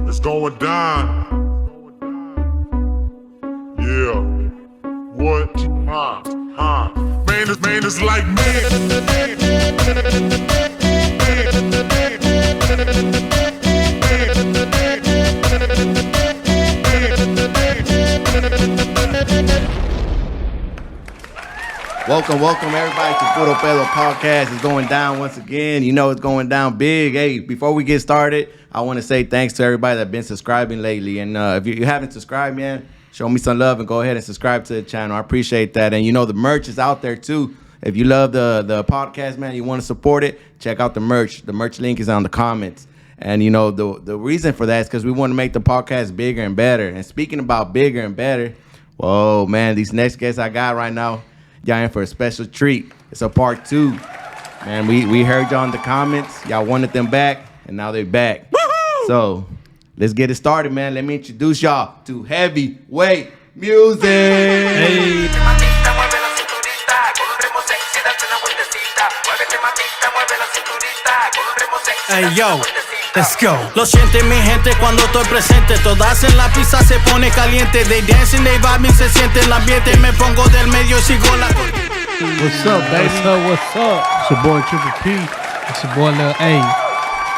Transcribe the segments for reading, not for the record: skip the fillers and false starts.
It's going down. Yeah. What? Man is like Welcome everybody to PuroPedoPodcast. It's going down once again. You know it's going down big. Hey, before we get started, I want to say thanks to everybody that's been subscribing lately. And if you haven't subscribed, man, show me some love and go ahead and subscribe to the channel. I appreciate that. And you know the merch is out there too. If you love the podcast, man, you want to support it, check out the merch. The merch link is on the comments. And you know the reason for that is because we want to make the podcast bigger and better. And speaking about bigger and better, whoa, man, these next guests I got right now, y'all in for a special treat. It's a part 2. Man, we heard y'all in the comments. Y'all wanted them back, and now they're back. Woo-hoo! So let's get it started, man. Let me introduce y'all to Heavy Weight Music. Hey. Hey, yo. Let's go. Lo siente mi gente cuando estoy presente. Todas en la pista se pone caliente. They dancing, they vibing, se siente el ambiente. Me pongo del medio y sigo la corriente. What's up, baby? What's up? It's your boy Triple P. It's your boy Lil A.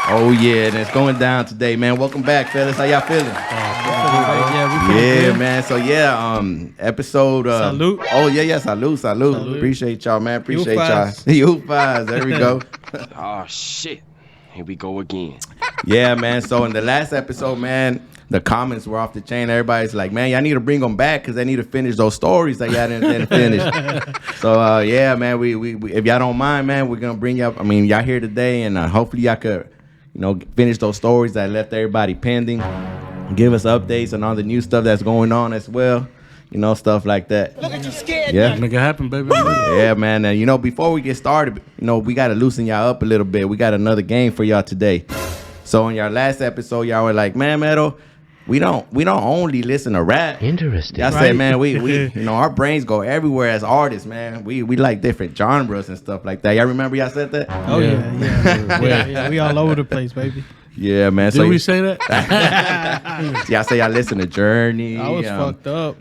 Oh yeah, and it's going down today, man. Welcome back, fellas. How y'all feeling? Yeah, man. So episode. Salute. Oh yeah, salute. Appreciate y'all, man. Appreciate y'all. You fives. There we go. Oh shit. Here we go again. Yeah, man. So in the last episode, man, the comments were off the chain. Everybody's like, man, y'all need to bring them back because they need to finish those stories that y'all didn't finish. So, yeah, man, we if y'all don't mind, man, we're going to bring y'all. I mean, y'all here today, and hopefully y'all could, finish those stories that left everybody pending. Give us updates on all the new stuff that's going on as well. Stuff like that. Look at you scared. Yeah. Make it happen, baby. Yeah, man. And, before we get started, we got to loosen y'all up a little bit. We got another game for y'all today. So in your last episode, y'all were like, man, Meadow, we don't only listen to rap. Interesting. Y'all said, man, we our brains go everywhere as artists, man. We like different genres and stuff like that. Y'all remember y'all said that? Oh, yeah. We all over the place, baby. Yeah, man. Did we say that? Y'all say y'all listen to Journey. I was fucked up.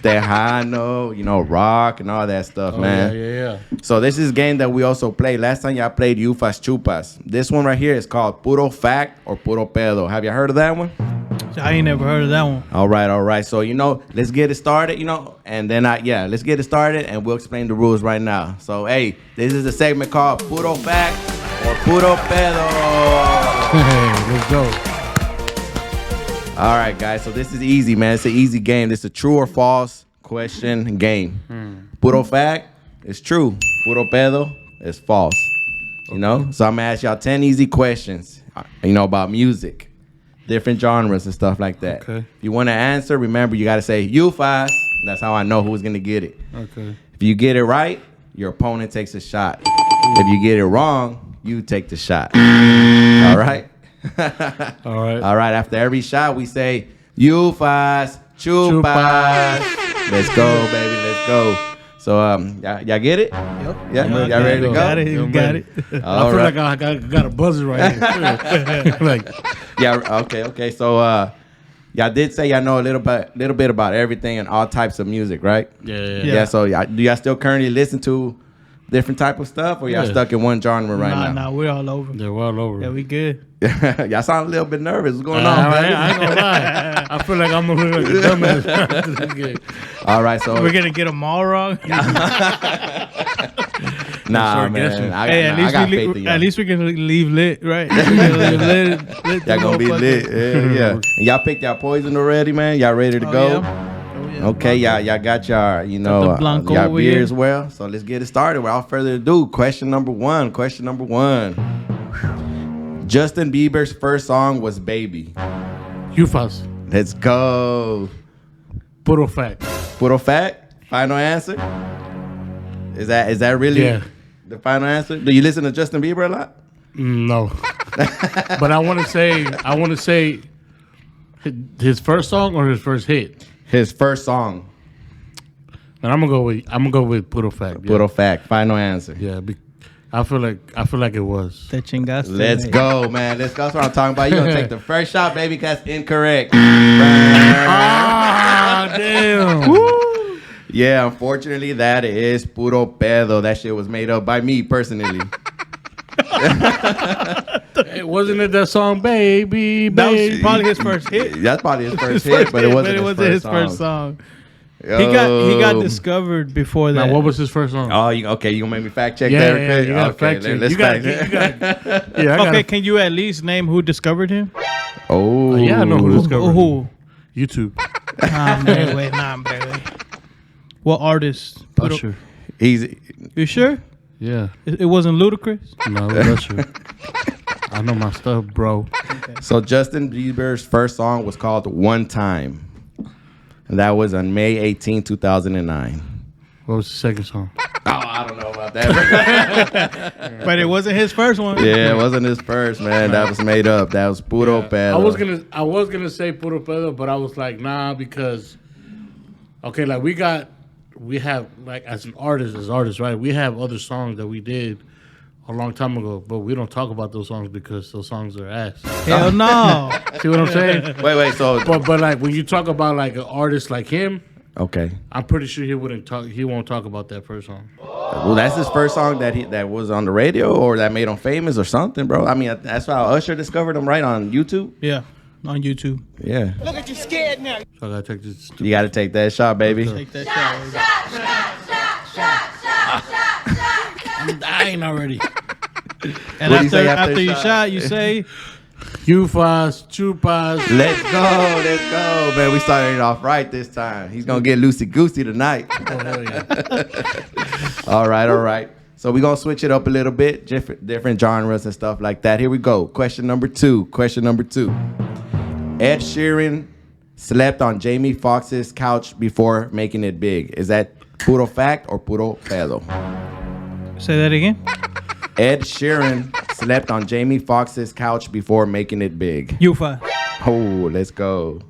Tejano, rock and all that stuff, man. Yeah. So this is a game that we also played. Last time y'all played Ufas Chupas. This one right here is called Puro Fact or Puro Pedo. Have you heard of that one? I ain't never heard of that one. All right. So, let's get it started, and then let's get it started and we'll explain the rules right now. So, hey, this is a segment called Puro Fact or Puro Pedo. Hey, let's go. All right, guys. So this is easy, man. It's an easy game. This is a true or false question game. Puro Fact is true. Puro Pedo is false. So I'm going to ask y'all 10 easy questions, about music. Different genres and stuff like that. Okay. If you want to answer, remember you got to say you fast. That's how I know who's going to get it. Okay. If you get it right, your opponent takes a shot. If you get it wrong, you take the shot. All right? All right. All right. After every shot, we say you fast, chupas. Let's go, baby. Let's go. So, y'all get it? Yep. Yeah? Y'all ready to go? You got it. I feel like I got a buzzer right here. Okay. So, y'all did say y'all know a little bit about everything and all types of music, right? Yeah. So, do y'all still currently listen to different type of stuff, or y'all stuck in one genre right now? Nah, we're all over. Yeah, we're all over. Yeah, we good. Y'all sound a little bit nervous. What's going on, man? I ain't gonna lie. I feel like I'm a little dumbass. All right, so we're gonna get them all wrong. Nah, man. I got faith in y'all. At least we can leave lit, right? Lit y'all gonna be lit. Yeah. And y'all picked y'all poison already, man. Y'all ready to go? Yeah. Okay, y'all got y'all, y'all beer as well. So let's get it started. Without further ado, question number one. Justin Bieber's first song was Baby. Ufas. Let's go. Puro Fact. Puro Fact? Final answer? Is that really Yeah. the final answer? Do you listen to Justin Bieber a lot? No. But I want to say his first song or his first hit. His first song. And I'm gonna go with Puro Fact. Yeah. Puro fact. Final answer. Yeah. I feel like it was. Te chingaste. Let's go, man. Let's go. That's what I'm talking about. You're going to take the first shot, baby. That's incorrect. Ah, damn. Yeah, unfortunately, that is Puro Pedo. That shit was made up by me personally. Hey, wasn't it that song, baby? That was Baby? probably his first hit. That's probably his first hit, but it wasn't his first song. He got discovered before that. Now, what was his first song? Oh, you gonna make me fact check Yeah, that? yeah, you gotta fact check. Let's You gotta fact Yeah, I Okay, gotta- can you at least name who discovered him? Oh, Yeah, I know who discovered him. Who? YouTube. Nah, hombre, güey. What artist? Usher. He's You sure? Yeah. It wasn't Ludacris? No, it was Usher. I know my stuff, bro. so Justin Bieber's first song was called "One Time," and that was on May 18, 2009. What was the second song? Oh, I don't know about that. But it wasn't his first one. Yeah, it wasn't his first, man. That was made up. That was Puro Pedo. I was gonna say Puro Pedo, but I was like, nah, because okay, like we have like as artists, right? We have other songs that we did a long time ago, but we don't talk about those songs because those songs are ass. Hell no. See what I'm saying? Wait. So But like when you talk about like an artist like him, okay. I'm pretty sure he won't talk about that first song. Well, that's his first song that was on the radio or that made him famous or something, bro. I mean, that's how Usher discovered him, right, on YouTube. Yeah, on YouTube. Yeah, So I gotta take this. you got to take that shot, baby. Take that shot. I'm dying already. And What do you say after after the you shot? shot, you say, Ufas, chupas. Let's go, man. We started it off right this time. He's gonna get loosey goosey tonight. Oh, hell yeah. All right. So we're gonna switch it up a little bit, different genres and stuff like that. Here we go. Question number two. Ed Sheeran slept on Jamie Foxx's couch before making it big. Is that puro fact or puro pedo? say that again. Ed Sheeran slept on Jamie Foxx's couch before making it big. Yufa. Oh, let's go.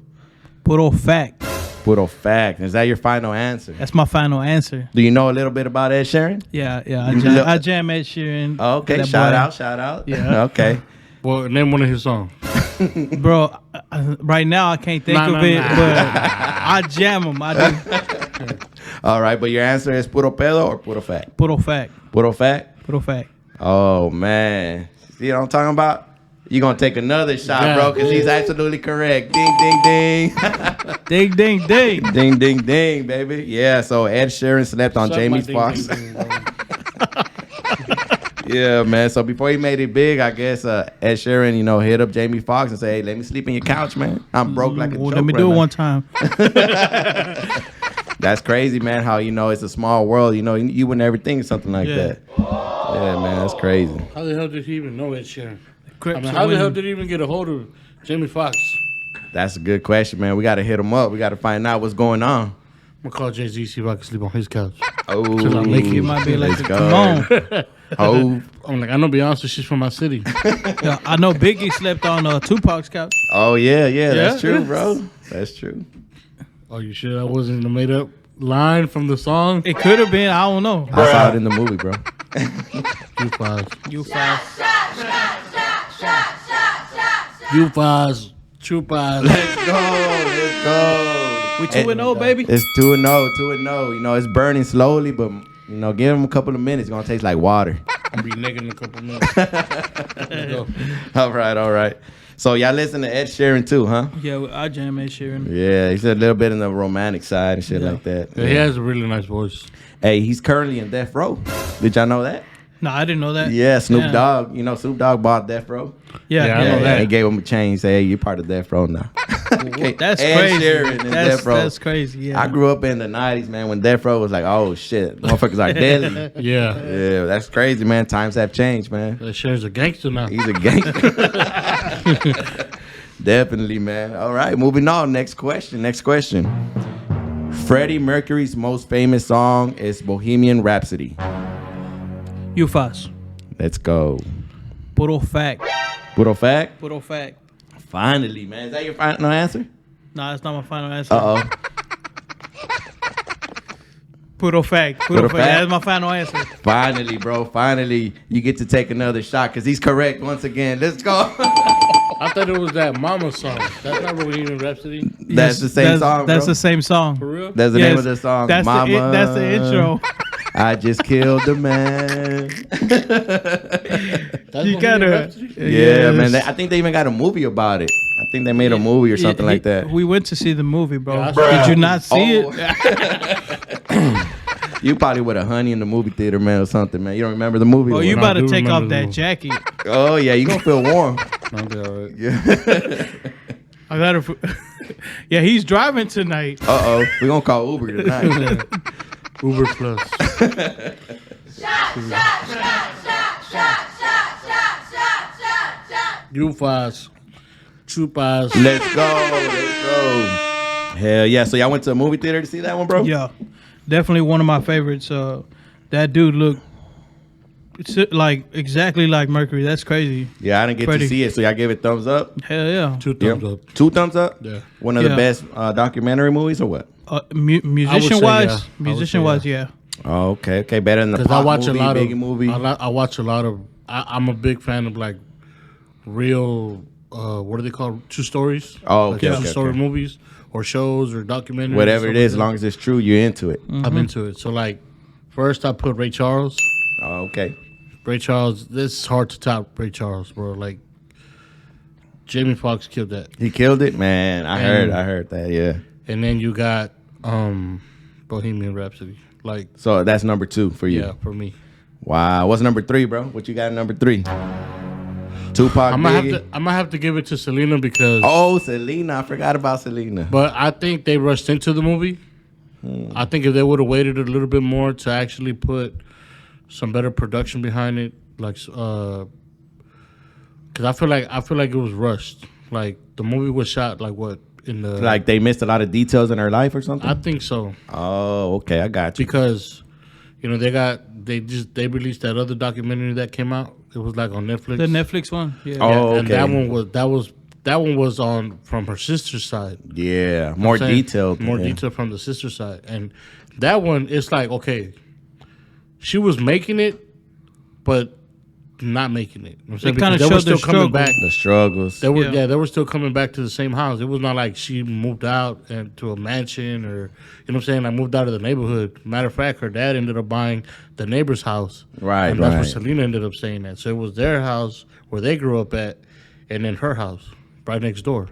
Puro fact. Puro fact. Is that your final answer? That's my final answer. Do you know a little bit about Ed Sheeran? Yeah. I jam Ed Sheeran. Oh, okay, That shout boy. out. Yeah. Okay. Well, name one of his songs. Bro, right now I can't think of it, but I jam him. I do. All right, but your answer is puro pedo or puro fact? Puro fact. Puro fact? Puro fact. Oh, man. See what I'm talking about? You're going to take another shot, Yeah. bro, because he's absolutely correct. Ding, ding, ding. Ding, ding, ding. Ding, ding, ding, baby. Yeah, so Ed Sheeran slept on Suck Jamie my ding, Foxx. ding, ding, bro. Yeah, man. So before he made it big, I guess Ed Sheeran, hit up Jamie Foxx and say, "Hey, let me sleep in your couch, man. I'm broke like a joke." Let me right do it now." one time. That's crazy, man. How it's a small world. You would never think of something like Yeah. that. Yeah, man. That's crazy. How the hell did he even know Ed Sheeran? Crips I mean, are how the hell winning. did he even get a hold of Jamie Foxx? That's a good question, man. We got to hit him up. We got to find out what's going on. I'm gonna call Jay-Z, see if I can sleep on his couch. Oh, He might be like, let's go. come on. Oh, I'm like, I know Beyonce, she's from my city. Yeah, I know Biggie slept on Tupac's couch. oh yeah. That's Yeah? true, bro. That's true. Oh, you sure that wasn't a made-up line from the song? It could have been. I don't know. I saw it in the movie, bro. You Ufas, chupas. Let's go. We 2-0, baby. It's 2-0, 2-0. It's burning slowly, but give him a couple of minutes. It's gonna taste like water. I'll be naked in a couple minutes. Let's go. All right. So y'all listen to Ed Sheeran too, huh? Yeah, I jam Ed Sheeran. Yeah, he's a little bit in the romantic side and shit like that. Yeah, he has a really nice voice. Hey, he's currently in Death Row. Did y'all know that? No, I didn't know that. Yeah, Snoop Yeah. Dogg. Snoop Dogg bought Death Row. Yeah, Yeah, I know that. He gave him a chain. Say, hey, you're part of Death Row now. That's Ed crazy. Sheeran in Death Row. That's crazy. Yeah. I grew up in the 90s, man, when Death Row was like, oh, shit. Motherfuckers are deadly. Yeah. Yeah, that's crazy, man. Times have changed, man. That Cher's a gangster now. He's a gangster. Definitely, man. All right, moving on. Next question. Freddie Mercury's most famous song is Bohemian Rhapsody. You fast. Let's go. Puro fact. Puro fact? Puro fact. Finally, man. Is that your final answer? No, that's not my final answer. Uh-oh. Puro fact. Puro fact. That's my final answer. Finally, bro. Finally, you get to take another shot because he's correct once again. Let's go. I thought it was that Mama song. That's not Bohemian Rhapsody. That's the same song, That's bro. the same song. For real? That's the name of the song. That's Mama. that's the intro. I just killed the man. That's You Bohemian gotta. Rhapsody? Yeah, man. I think they even got a movie about it. I think they made a movie or something like that. We went to see the movie, bro. Yeah, I saw Did you it. not see Oh. it? You probably with a honey in the movie theater, man, or something, man. You don't remember the movie? Oh, you I about to do take off remember the that movie. jacket. Oh, yeah. You going to feel warm. I'll be all right. Yeah. I gotta. Yeah, he's driving tonight. Uh-oh. We're going to call Uber tonight. Uber Plus. You fast. Chupas. Let's go. Let's go. Hell yeah. So y'all went to a movie theater to see that one, bro? Yeah, definitely one of my favorites. That dude looked like exactly like Mercury. That's crazy. Yeah, I didn't get Freddie. to see it, so y'all gave it thumbs up? Hell yeah. Two thumbs up. 2 thumbs up? Yeah. One of the Yeah. best documentary movies or what? Musician say, wise, yeah. musician wise, yeah. Oh, okay. Okay, better than the Because pop I watch movie, a lot of Biggie movie. I watch a lot of. I'm a big fan of like real. What are they called? True stories. Oh, Like okay, true okay, story okay. movies or shows or documentaries. Whatever stuff it is, as like long as it's true, you're into it. Mm-hmm. that. I'm into it. So like, first I put Ray Charles. Oh, okay. Ray Charles. This is hard to top Ray Charles, bro. Like, Jamie Foxx killed that. He killed it, man. I heard that. Yeah. And then you got Bohemian Rhapsody. Like, So that's number 2 for you. yeah, for me. Wow. What's number 3, bro? What you got at number 3? Tupac, I'm Biggie. gonna have to give it to Selena because. Oh, Selena. I forgot about Selena. But I think they rushed into the movie. I think if they would have waited a little bit more to actually put some better production behind it, like, because I feel like it was rushed. Like the movie was shot like what in the Like they missed a lot of details in her life or something? I think so Oh, okay. I got you. because they released that other documentary that came out. It was like on Netflix. The Netflix one. Yeah. Oh, and okay. that one was on from her sister's side. Yeah. More Saying detailed. More yeah. detail from the sister side. And that one, it's like, okay, she was making it, but not making it. You know what I'm saying? It kinda Because they were showed the still coming struggle. back. The struggles. They were still coming back to the same house. It was not like she moved out and to a mansion or, you know what I'm saying, like moved out of the neighborhood. Matter of fact, her dad ended up buying the neighbor's house. Right, And that's right. where Selena ended up staying at. So it was their house where they grew up at and then her house right next door.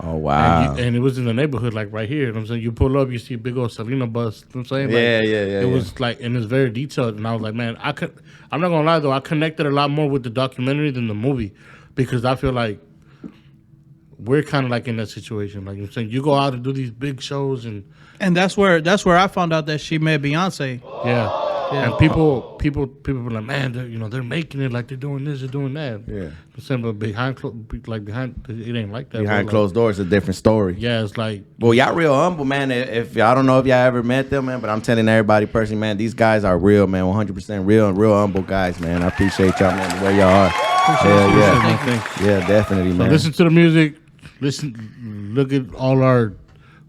Oh, wow. And it was in the neighborhood, like right here. You know what I'm saying? You pull up, you see a big old Selena bus. You know what I'm saying? Like, Yeah. It was like, and it's very detailed. And I was like, man, I'm not going to lie, though. I connected a lot more with the documentary than the movie because I feel like we're kind of like in that situation. Like, you know what I'm saying? You go out and do these big shows and, And that's where I found out that she met Beyonce. yeah. And people were like, man, they're making it like they're doing this, they're doing that. Yeah. You know what I'm saying? But behind, it ain't like that. Behind bro. closed doors, a different story. Yeah, it's like, Well, y'all real humble, man. If I don't know if y'all ever met them, man, but I'm telling everybody personally, man, these guys are real, man, 100% real and real humble guys, man. I appreciate y'all, man, the way y'all are. Hell yeah. Yeah, definitely, so man. listen to the music. Look at all our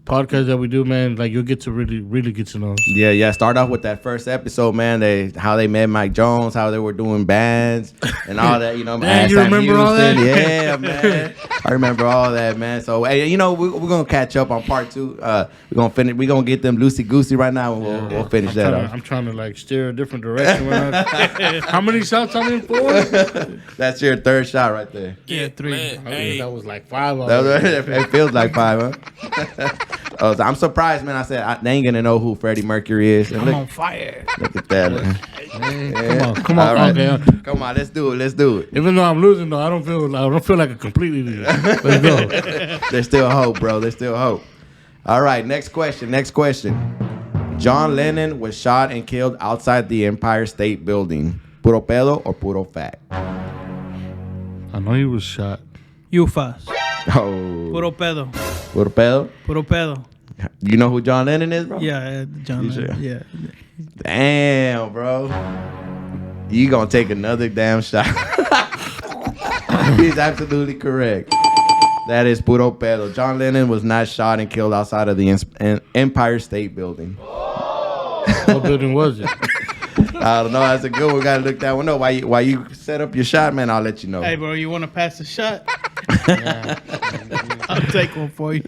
podcasts that we do, man. Like you'll get to really get to know us. Yeah. Start off with that first episode, man. How they met Mike Jones, how they were doing bands and all that. You know, Man, you Sam remember all that? Yeah, man. I remember all that, man. So, hey, we're gonna catch up on part 2. We're gonna finish. We're gonna get them loosey goosey right now, and we'll finish that off. I'm trying to like steer a different direction. How many shots I'm in for? That's your 3rd shot right there. Yeah, 3. That was like 5 of them. It feels like 5, huh? So I'm surprised, man. I said they ain't gonna know who Freddie Mercury is. And I'm on fire. look at that. Man. Come on, All right. okay. Come on, let's do it. Even though I'm losing, though, I don't feel like a completely loser. Let's go. There's still hope, bro. There's still hope. All right, next question. John Lennon was shot and killed outside the Empire State Building. Puro pedo or puro fact? I know he was shot. You fast. Oh. Puro pedo. Puro pedo? Puro pedo. You know who John Lennon is, bro? Yeah, John. You Lennon, sure? yeah. Damn, bro. You gonna take another damn shot. He's absolutely correct. That is Puro Pedo. John Lennon was not shot and killed outside of the Empire State Building. What building was it? I don't know. That's a good one. We gotta look that one up. While you set up your shot, man, I'll let you know. Hey, bro, you want to pass the shot? Yeah. I'll take one for you.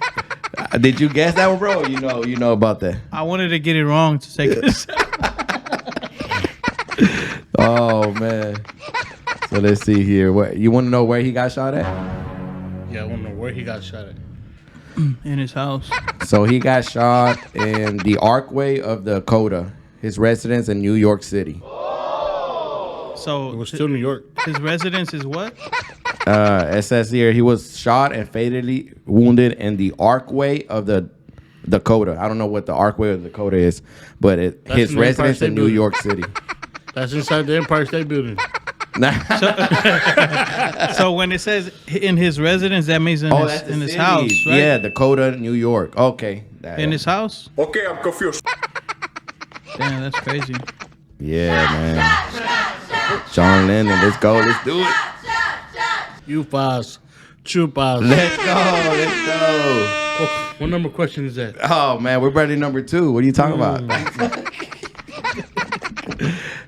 Did you guess that one, bro? You know about that. I wanted to get it wrong to take a shot. Oh man. So let's see here. What you want to know where he got shot at? Yeah, I want to know where he got shot at. In his house. So he got shot in the Archway of the Dakota, his residence in New York City. So It was still New York. his residence is what? It says here he was shot and fatally wounded in the Archway of the Dakota. I don't know what the Archway of the Dakota is, but That's his in the Empire residence State in New Building. York City. That's inside the Empire State Building. So when it says in his residence, that means in That's the his city. house, right? Yeah, Dakota, New York. Okay. In his house? Okay, I'm confused. Damn, that's crazy. Yeah, man. John Lennon, let's go. Let's do it. UFAS, chupas. Let's go. What number question is that? Oh, man, we're ready number 2. What are you talking about?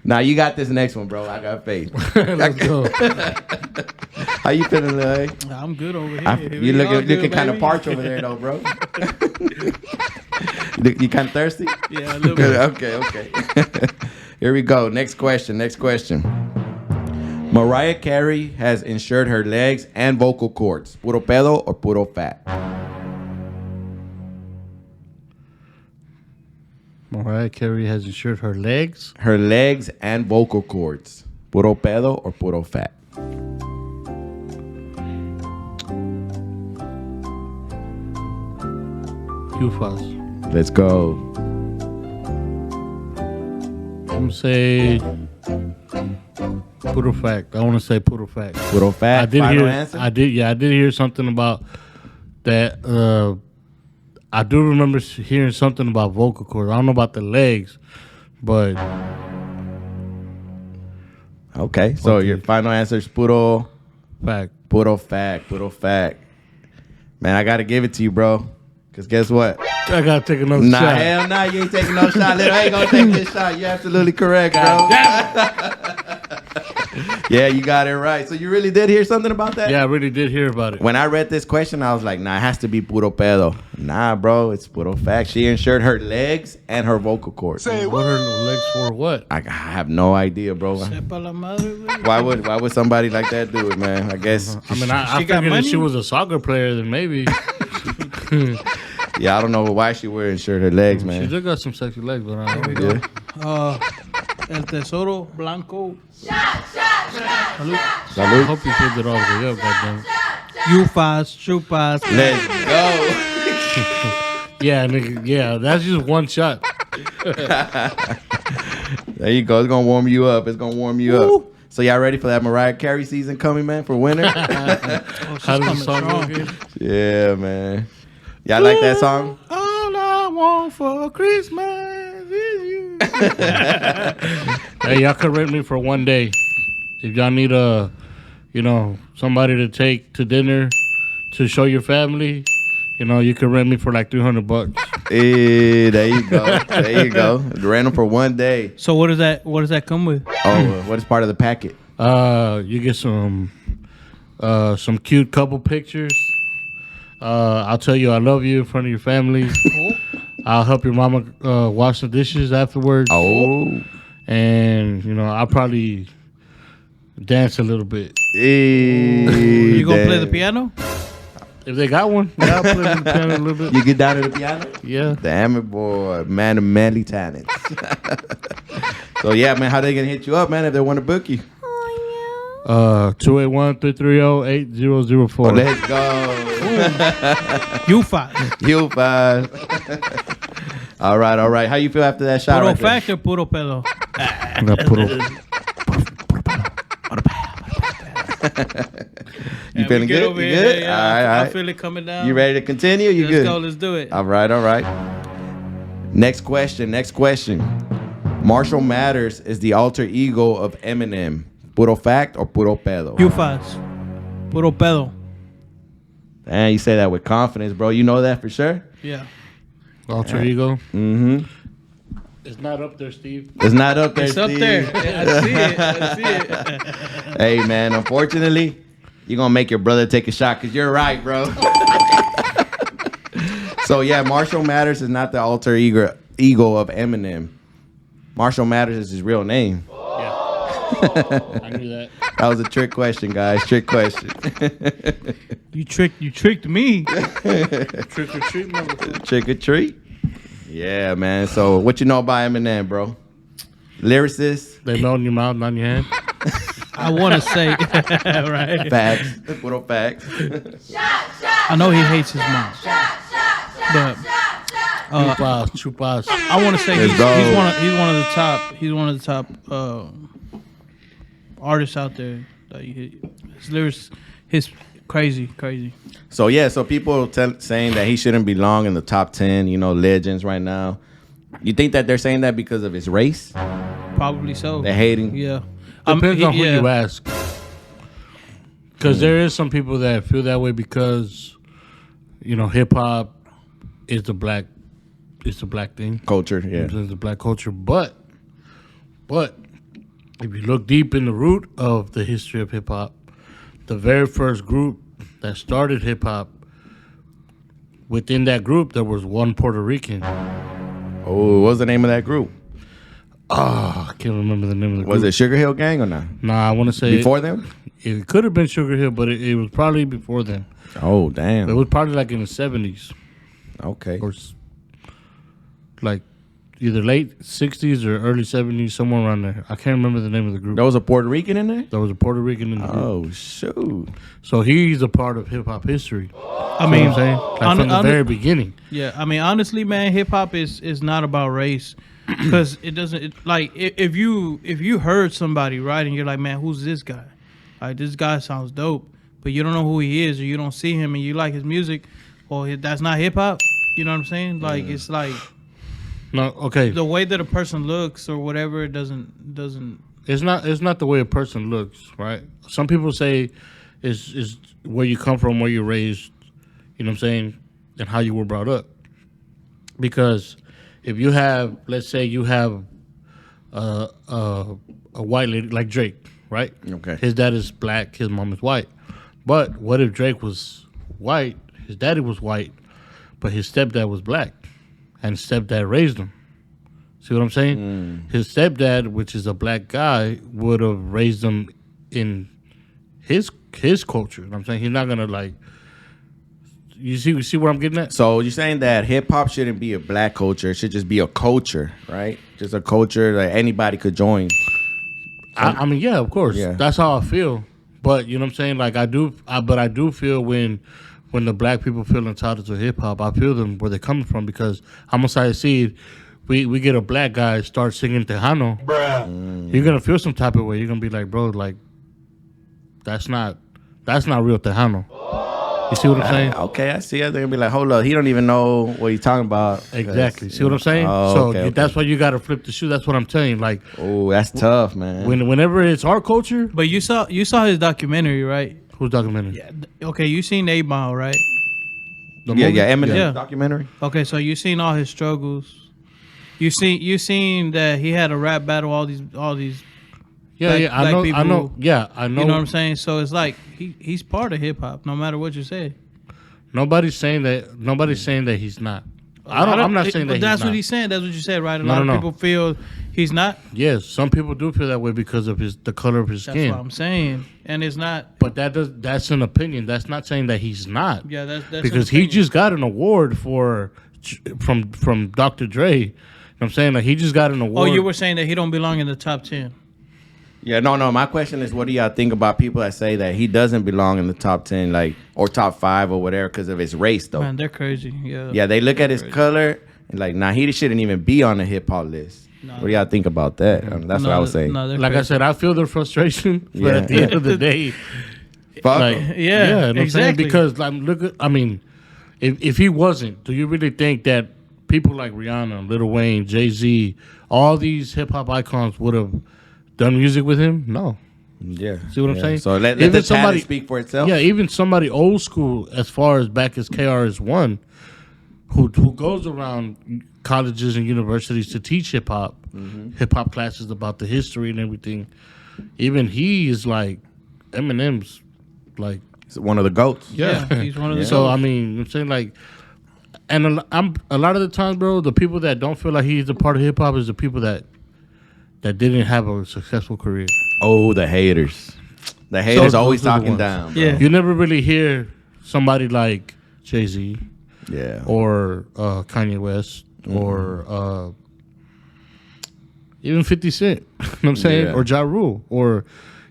Now, you got this next one, bro. I got faith. Let's go. How you feeling, Lil? I'm good over here. You looking kind of parched over there, though, bro. You kind of thirsty? Yeah, a little bit. Okay. Here we go. Next question. Mariah Carey has insured her legs and vocal cords. Puro pedo or puro fat? Mariah Carey has insured her legs. Her legs and vocal cords. Puro pedo or puro fat? UFAS. Let's go. I'm going to say puro fact. I want to say puro fact. Puro fat. I did Final hear. answer? I did hear something about that. I do remember hearing something about vocal cords. I don't know about the legs, but Okay, so your final answer is puro fact. fact. Man, I got to give it to you, bro. Because guess what? I gotta take another Nah, shot. hell nah, you ain't taking no shot. I ain't gonna take this shot. You're absolutely correct, bro. Yeah, you got it right. So you really did hear something about that? Yeah, I really did hear about it. When I read this question, I was like, nah, it has to be puro pedo. Nah, bro, it's puro fact. She insured her legs and her vocal cords. What are her legs for? What? I have no idea, bro. Sepa la madre, güey. Why would somebody like that do it, man? I guess. I mean, I She got figured if money? she was a soccer player, then maybe. Yeah, I don't know why she would insure her legs, She man. did got some sexy legs, but I don't know. Yeah. El Tesoro Blanco. I Salud. hope you filled it all the way up, goddamn. Ufas, chupas. Let's go. Yeah, nigga, yeah, that's just one shot. There you go. It's gonna warm you up. Up. So y'all ready for that Mariah Carey season coming, man, for winter? Oh, she's How does coming the song go strong. again? Yeah, man. Y'all like that song? All I want for Christmas is you. Hey, y'all could rent me for one day. If y'all need somebody to take to dinner to show your family, you can rent me for like $300. Hey, there you go. Rent them for one day. So what does that come with? Oh, what is part of the packet? You get some cute couple pictures. I'll tell you I love you in front of your family. I'll help your mama wash the dishes afterwards. Oh. And, I'll probably dance a little bit. Hey, You gonna play the damn. piano? If they got one, yeah, I'll play the piano a little bit. You get down to the piano? Yeah. Damn it, boy. Man of manly talents. So, yeah, man, how they going to hit you up, man, if they want to book you? 281-330-8004. Let's go. Ufas. You fine. All right. How you feel after that shot? Puro right there? fact or puro pedo? You we feeling good? over You here. good? Yeah, All right. I feel it coming down. You ready to continue? You Let's good? go. Let's do it. All right. Next question. Marshall Mathers is the alter ego of Eminem. Puro fact or puro pedo? You fast. Puro pedo. And you say that with confidence, bro. You know that for sure? Yeah. Alter ego. Mm-hmm. It's not up there, Steve. It's not up there, It's up Steve. there. I see it. Hey, man, unfortunately, you're going to make your brother take a shot because you're right, bro. So, yeah, Marshall Mathers is not the alter ego of Eminem. Marshall Mathers is his real name. I knew that. That was a trick question, guys. Trick question. You tricked me. Trick or treat, motherfucker. Trick or treat. Yeah, man. So, what you know about Eminem, bro? Lyricist? They melt in your mouth, not in your hand. I want to say, right? Facts. Puro facts. I know he hates his mom, but Chupas. I want to say Let's he's go. one of the top artists out there. That his lyrics, his crazy. So, yeah, so people saying that he shouldn't belong in the top 10, legends right now. You think that they're saying that because of his race? Probably so. They're hating? Yeah. Depends on who yeah. you ask. Because there is some people that feel that way because, hip hop is the black thing. Culture, yeah. It's the black culture. But if you look deep in the root of the history of hip hop, the very first group that started hip hop, within that group there was one Puerto Rican. Oh, what was the name of that group? I can't remember the name of the group. Was it Sugar Hill Gang or not? Nah, I want to say Before them? It could have been Sugar Hill, but it was probably before then. Oh, It damn. was probably like in the 70s Okay. or like either late 60s or early 70s, somewhere around there. I can't remember the name of the group. There was a Puerto Rican in there? There was a Puerto Rican in the group. Oh, shoot. So he's a part of hip hop history. I You mean, know what I'm saying? Like from the very beginning. Yeah, I mean, honestly, man, hip hop is not about race, because it doesn't if you heard somebody right and you're like, man, who's this guy? Like, this guy sounds dope, but you don't know who he is or you don't see him and you like his music, well, that's not hip hop. You know what I'm saying? Like, it's like No, okay. the way that a person looks or whatever, it doesn't. It's not the way a person looks, right? Some people say is where you come from, where you're raised, you know what I'm saying, and how you were brought up. Because if you have, let's say you have a white lady like Drake, right? Okay. His dad is black, his mom is white. But what if Drake was white, his daddy was white, but his stepdad was black, and his stepdad raised him? See what I'm saying? His stepdad, which is a black guy, would have raised him in his culture. You know what I'm saying? He's not gonna like. You see where I'm getting at? So you're saying that hip hop shouldn't be a black culture. It should just be a culture, right? Just a culture that anybody could join. I mean, yeah, of course. Yeah. That's how I feel. But you know what I'm saying? Like I do feel when the black people feel entitled to hip hop, I feel them where they're coming from, because I'm gonna say, see, we get a black guy start singing Tejano, you're gonna feel some type of way. You're gonna be like, bro, like that's not real Tejano. You see what I'm saying? Okay, I see. They're going to be like, hold up. He don't even know what he's talking about. Exactly. See what I'm saying? Oh, so okay. that's why you got to flip the shoe. That's what I'm telling you. Like, Oh, that's tough, man. whenever it's our culture. But you saw his documentary, right? Who's documentary? Yeah. Okay, you seen 8 Mile, right? The yeah, movie? Eminem Yeah. documentary. Okay, so you seen all his struggles. You seen that he had a rap battle, all these Yeah, black- yeah. black I know. people- Yeah, I know. You know what I'm saying? So it's like he's part of hip hop, no matter what you say. Nobody's saying that he's not. I'm not saying that. But that's he's not. what he's saying. That's what you said, right? A No, lot no, of no. people feel he's not. Yes, some people do feel that way because of the color of his That's skin. what I'm saying, and it's not. But that's an opinion. That's not saying that he's not. Yeah, that's because an he opinion. just got an award from Dr. Dre. You know what I'm saying? Like, he just got an Oh, award. you were saying that he don't belong in the top 10. Yeah, no. My question is, what do y'all think about people that say that he doesn't belong in the top 10, like, or top 5 or whatever because of his race, though? Man, they're crazy. Yeah. Yeah, they look at his color and like, nah, he shouldn't even be on the hip hop list. What do y'all think about that? That's what I was saying. No, they're like I crazy. said, I feel their frustration, but Yeah. at the end of the day, Fuck Like, him. Yeah, you know what I'm saying? exactly. Because like, look, I mean, if he wasn't, do you really think that people like Rihanna, Lil Wayne, Jay-Z, all these hip hop icons would have done music with him? No. Yeah. See what I'm Yeah. saying? So let Even the somebody- talent speak for itself. Yeah, even somebody old school, as far as back as KRS-One, who goes around colleges and universities to teach hip hop classes about the history and everything. Even he is like Eminem's, like He's one of the goats. Yeah, he's one of the. So I mean, I'm saying like, and I'm a lot of the times, bro, the people that don't feel like he's a part of hip hop is the people that didn't have a successful career. Oh, the haters. The haters those always are the talking ones. down. Bro. Yeah. You never really hear somebody like Jay-Z Yeah. or Kanye West or even 50 Cent. You know what I'm saying? Yeah. Or Ja Rule. Or,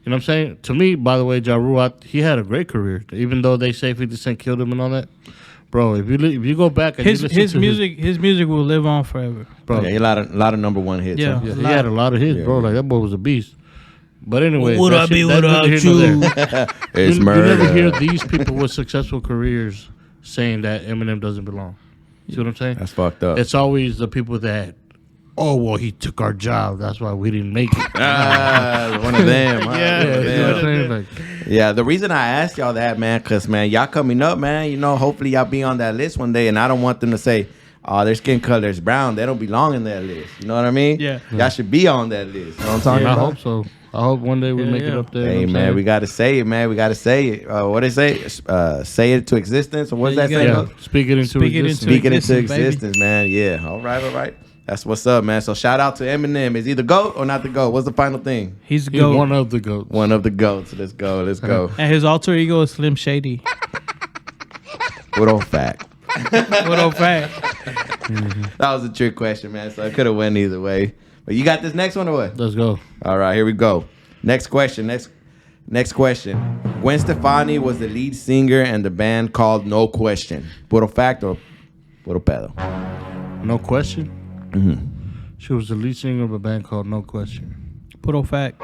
you know what I'm saying? To me, by the way, Ja Rule, he had a great career. Even though they say 50 Cent killed him and all that. Bro, if you go back and his you listen to his music will live on forever. bro, Yeah, a lot of number one hits. Yeah. huh? yeah, he had a lot of hits, bro. Like, that boy was a beast. But anyway, Would I be without you? It's You murder. never hear these people with successful careers saying that Eminem doesn't belong. See what I'm saying? That's fucked up. It's always the people that, oh, well, he took our job. That's why we didn't make it. One of them. huh? Yeah, One of You them. know what I'm saying? Like, Yeah, the reason I asked y'all that, man, because, man, y'all coming up, man, you know, hopefully y'all be on that list one day, and I don't want them to say, oh, their skin color is brown. They don't belong in that list. You know what I mean? Yeah. Y'all should be on that list. You know what I'm talking I about? hope so. I hope one day we Yeah, make it yeah. up there. Hey, you know what I'm man, saying? we got to say it, man. We got to say it. What they say? Say it to existence, or what's Yeah, that you say? gotta- Yeah, speak it into Speak it existence. Speak it into existence, baby. existence, man. Yeah. All right. That's what's up, man. So shout out to Eminem. Is he the GOAT or not the GOAT? What's the final thing? He's He's go. one of the goats. One of the GOATs. Let's go. And his alter ego is Slim Shady. Good old fact. What old fact? That was a trick question, man. So I could have went either way. But you got this next one or what? Let's go. All right, here we go. Next question. Next question. Gwen Stefani was the lead singer in the band called No Question. Puro fact or puro pedo? No question. She was the lead singer of a band called No Question. Puro fact.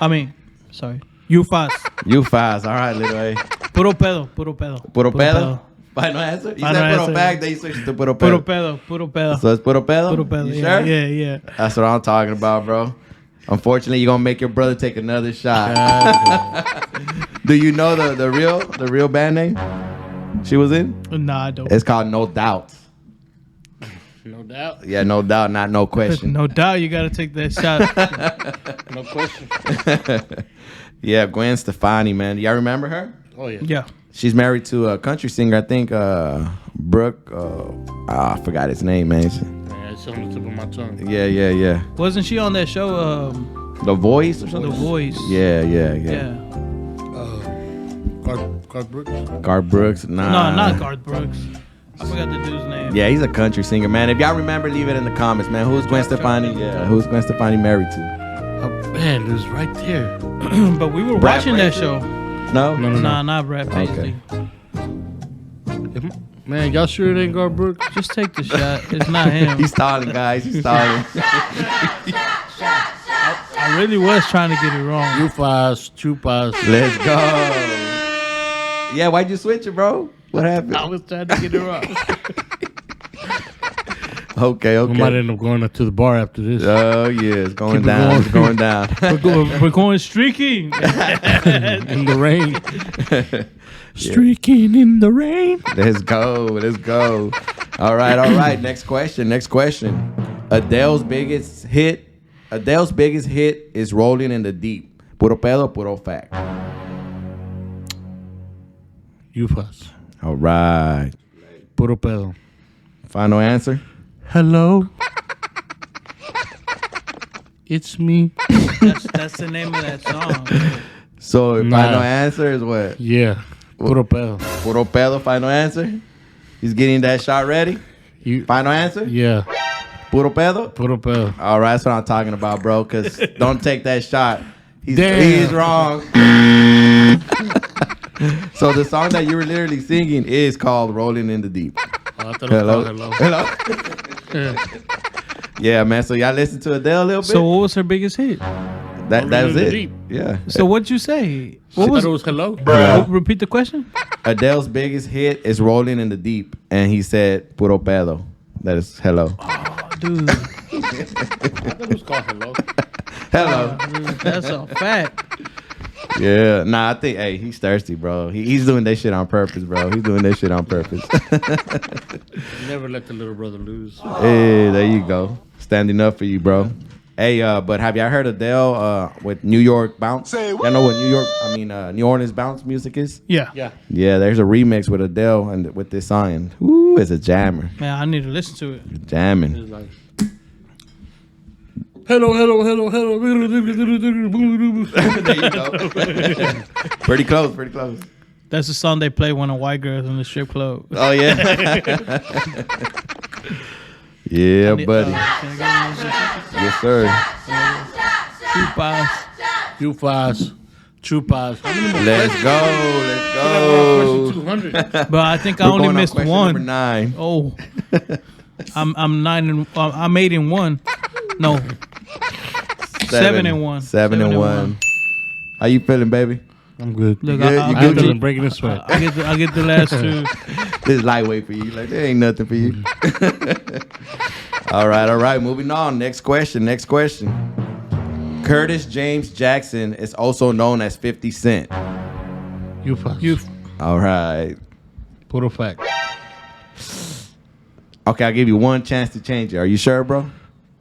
I mean, sorry. You fast. You fast. All right, little A. Puro pedo. Puro pedo. Puro pedo? Final answer? You Final said puro answer. fact, then you switched to puro Puro pedo. pedo. Puro pedo. So it's puro pedo? Puro pedo. You Yeah, sure? yeah. That's what I'm talking about, bro. Unfortunately, you're gonna make your brother take another shot. Do you know the real band name she was in? Nah, I don't. It's called No Doubt. No doubt. Yeah, no doubt, not no question. No doubt you gotta take that shot. No question. Yeah, Gwen Stefani, man. Y'all remember her? Oh, yeah. Yeah. She's married to a country singer, I think, Brooke. I forgot his name, man. Man, it's on the tip of my tongue. Yeah. Wasn't she on that show? The Voice or The something? Voice. Yeah. Yeah. Garth Brooks. Garth Brooks? Nah. No, not Garth Brooks. I forgot the dude's name. Yeah, he's a country singer, man. If y'all remember, leave it in the comments, man. Who's Gwen Stefani? Yeah, who's Gwen Stefani married to? Oh, man, it was right there. But we were Brad watching that Paisley? show. No? No. Nah, not Brad Paisley. Man, y'all sure it ain't Garth Brooks? Just take the shot. It's not him. He's stalling, guys. He's stalling. I really was trying to get it wrong. You fast, two fast. Let's go. Yeah, why'd you switch it, bro? What happened? I was trying to get it wrong. Okay. We might end up going up to the bar after this. Oh, yeah. It's going Keep it down. going. It's going down. We're going streaking. In the rain. Streaking in the rain. Let's go. All right. Next question. Adele's biggest hit is Rolling in the Deep. Puro pedo, puro fact. You fast. All right. Puro pedo. Final answer? Hello. It's me. That's the name of that song. So, Nah. final answer is what? Yeah. Puro pedo. Puro pedo, final answer? He's getting that shot ready? You, Final answer? yeah. Puro pedo? Puro pedo. All right, that's what I'm talking about, bro, because don't take that shot. He's Damn. wrong. So the song that you were literally singing is called Rolling in the Deep. Oh, I thought it was called hello. Yeah, man. So y'all listen to Adele a little bit? So what was her biggest hit? That Rolling was in the it. deep. Yeah. So what'd you say? What I was thought it was hello. Repeat the question. Adele's biggest hit is "Rolling in the Deep," and he said "Puro pedo." That is hello. Oh, dude. I thought it was called hello. Hello. Dude, that's a fact. Yeah. Nah, I think he's thirsty, bro. He's doing that shit on purpose, bro. He's doing that shit on purpose. Never let the little brother lose. Hey, there you go. Standing up for you, bro. Hey, but have y'all heard Adele with New York bounce? Y'all know what New Orleans bounce music is? Yeah. Yeah. Yeah, there's a remix with Adele and with this song. And, woo, it's a jammer. Man, I need to listen to it. Jamming. It's like, hello. There you go. Pretty close. That's the song they play when a white girl's in the strip club. Oh, yeah. Yeah, buddy. Can I get one more? Yes, sir. Chupas. Chupas. Let's go. 200. But I think I We're only going on missed question one. number 9. Oh, I'm 8 and 1. No, 7 and 1. 7 and 1. How you feeling, baby? I'm good. Look, good? I You I'm good? feeling breaking a sweat. I get the last two. This is lightweight for you. Like, there ain't nothing for you. All right. Moving on. Next question. Curtis James Jackson is also known as 50 Cent. You fuck. All right. Puro fact. Okay, I'll give you one chance to change it. Are you sure, bro?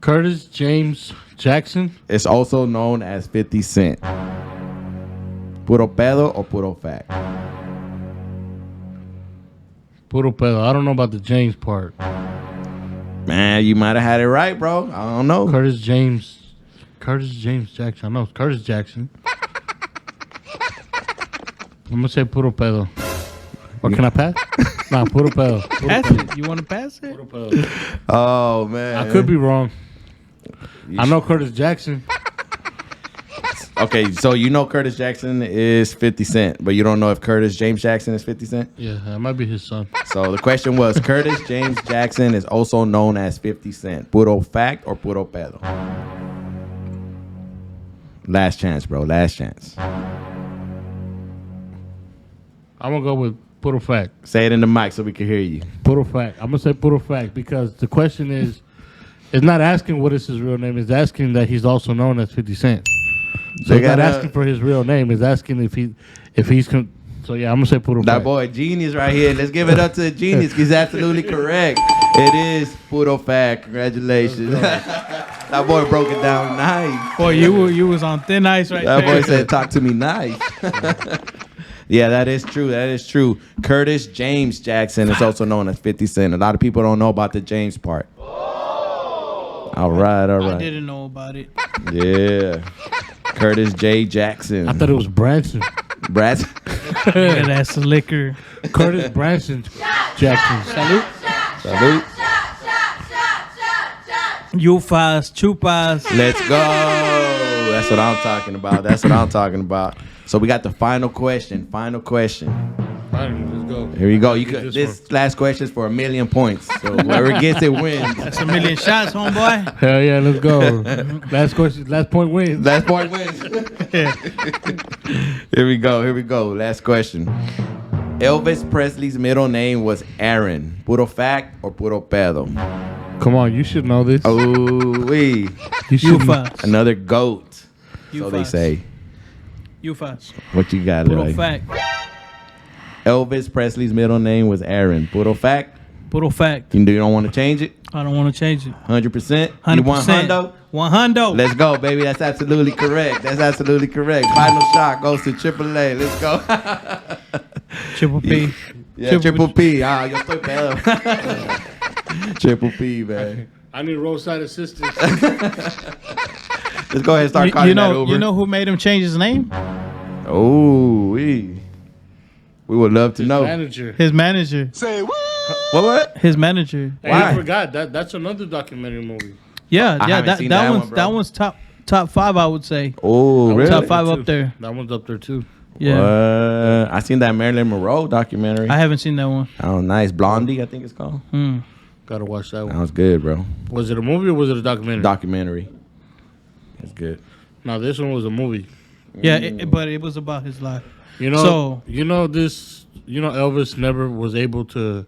Curtis James Jackson. It's also known as 50 Cent. Puro pedo or puro fact? Puro pedo. I don't know about the James part. Man, you might have had it right, bro. I don't know. Curtis James Jackson. I know it's Curtis Jackson. I'm gonna say puro pedo. Or can I pass? Nah, puro pedo. Pass it. You want to pass it? Puro pedo. Oh, man. I could be wrong. I know Curtis Jackson. Okay, so you know Curtis Jackson is 50 Cent, but you don't know if Curtis James Jackson is 50 Cent? Yeah, that might be his son. So the question was, Curtis James Jackson is also known as 50 Cent. Puro fact or puro pedo? Last chance, bro. Last chance. I'm gonna go with puro fact. Say it in the mic so we can hear you. Puro fact. I'm gonna say puro fact because the question is, it's not asking what is his real name. It's asking that he's also known as 50 Cent. So it's not asking for his real name. It's asking if he's. So yeah, I'm gonna say puro That fact. boy, genius right here. Let's give it up to the genius. He's absolutely correct. It is puro fact. Congratulations. That boy broke it down nice. Boy, you was on thin ice right That there. boy said, talk to me nice. Yeah, that is true. Curtis James Jackson is also known as 50 Cent. A lot of people don't know about the James part. All right. I didn't know about it. Yeah. Curtis J. Jackson. I thought it was Branson. Brad. Yeah, that's the liquor. Curtis Branson Jackson. Salute. Salute. Ufas, chupas. Let's go. That's what I'm talking about. So we got the final question. All right, let's go. Here you go. This This last question is for 1,000,000 points. So whoever gets it wins. That's 1,000,000 shots, homeboy. Hell yeah, let's go. Last question. Last point wins. Last point wins. Here we go. Last question. Elvis Presley's middle name was Aaron. Puro fact or puro pedo? Come on, you should know this. Oh, wee. You should. Ufas. Another goat. So they Ufas. say. Ufas. What you got, Puro Lloyd? fact. Elvis Presley's middle name was Aaron. Puro fact? Puro fact. You don't want to change it? I don't want to change it. 100%? 100%. You want hundo? 100. Let's go, baby. That's absolutely correct. Final shot goes to AAA. Let's go. Triple P. Yeah, Triple P. Ah, yo estoy pedo. Triple P, man. I need roadside assistance. Let's go ahead and start calling that Uber. You know who made him change his name? Oh, we would love to know. Manager. His manager. What? His manager. Hey, Why? I forgot that's another documentary movie. Yeah, I haven't seen that one, bro. that one's top 5, I would say. Oh, really? Top 5 up there. That one's up there too. Yeah. I seen that Marilyn Monroe documentary. I haven't seen that one. Oh, nice. Blondie, I think it's called. Gotta watch that That one. was good, bro. Was it a movie or was it a documentary? Documentary. It's good. No, this one was a movie. Yeah, but it was about his life. You know, Elvis never was able to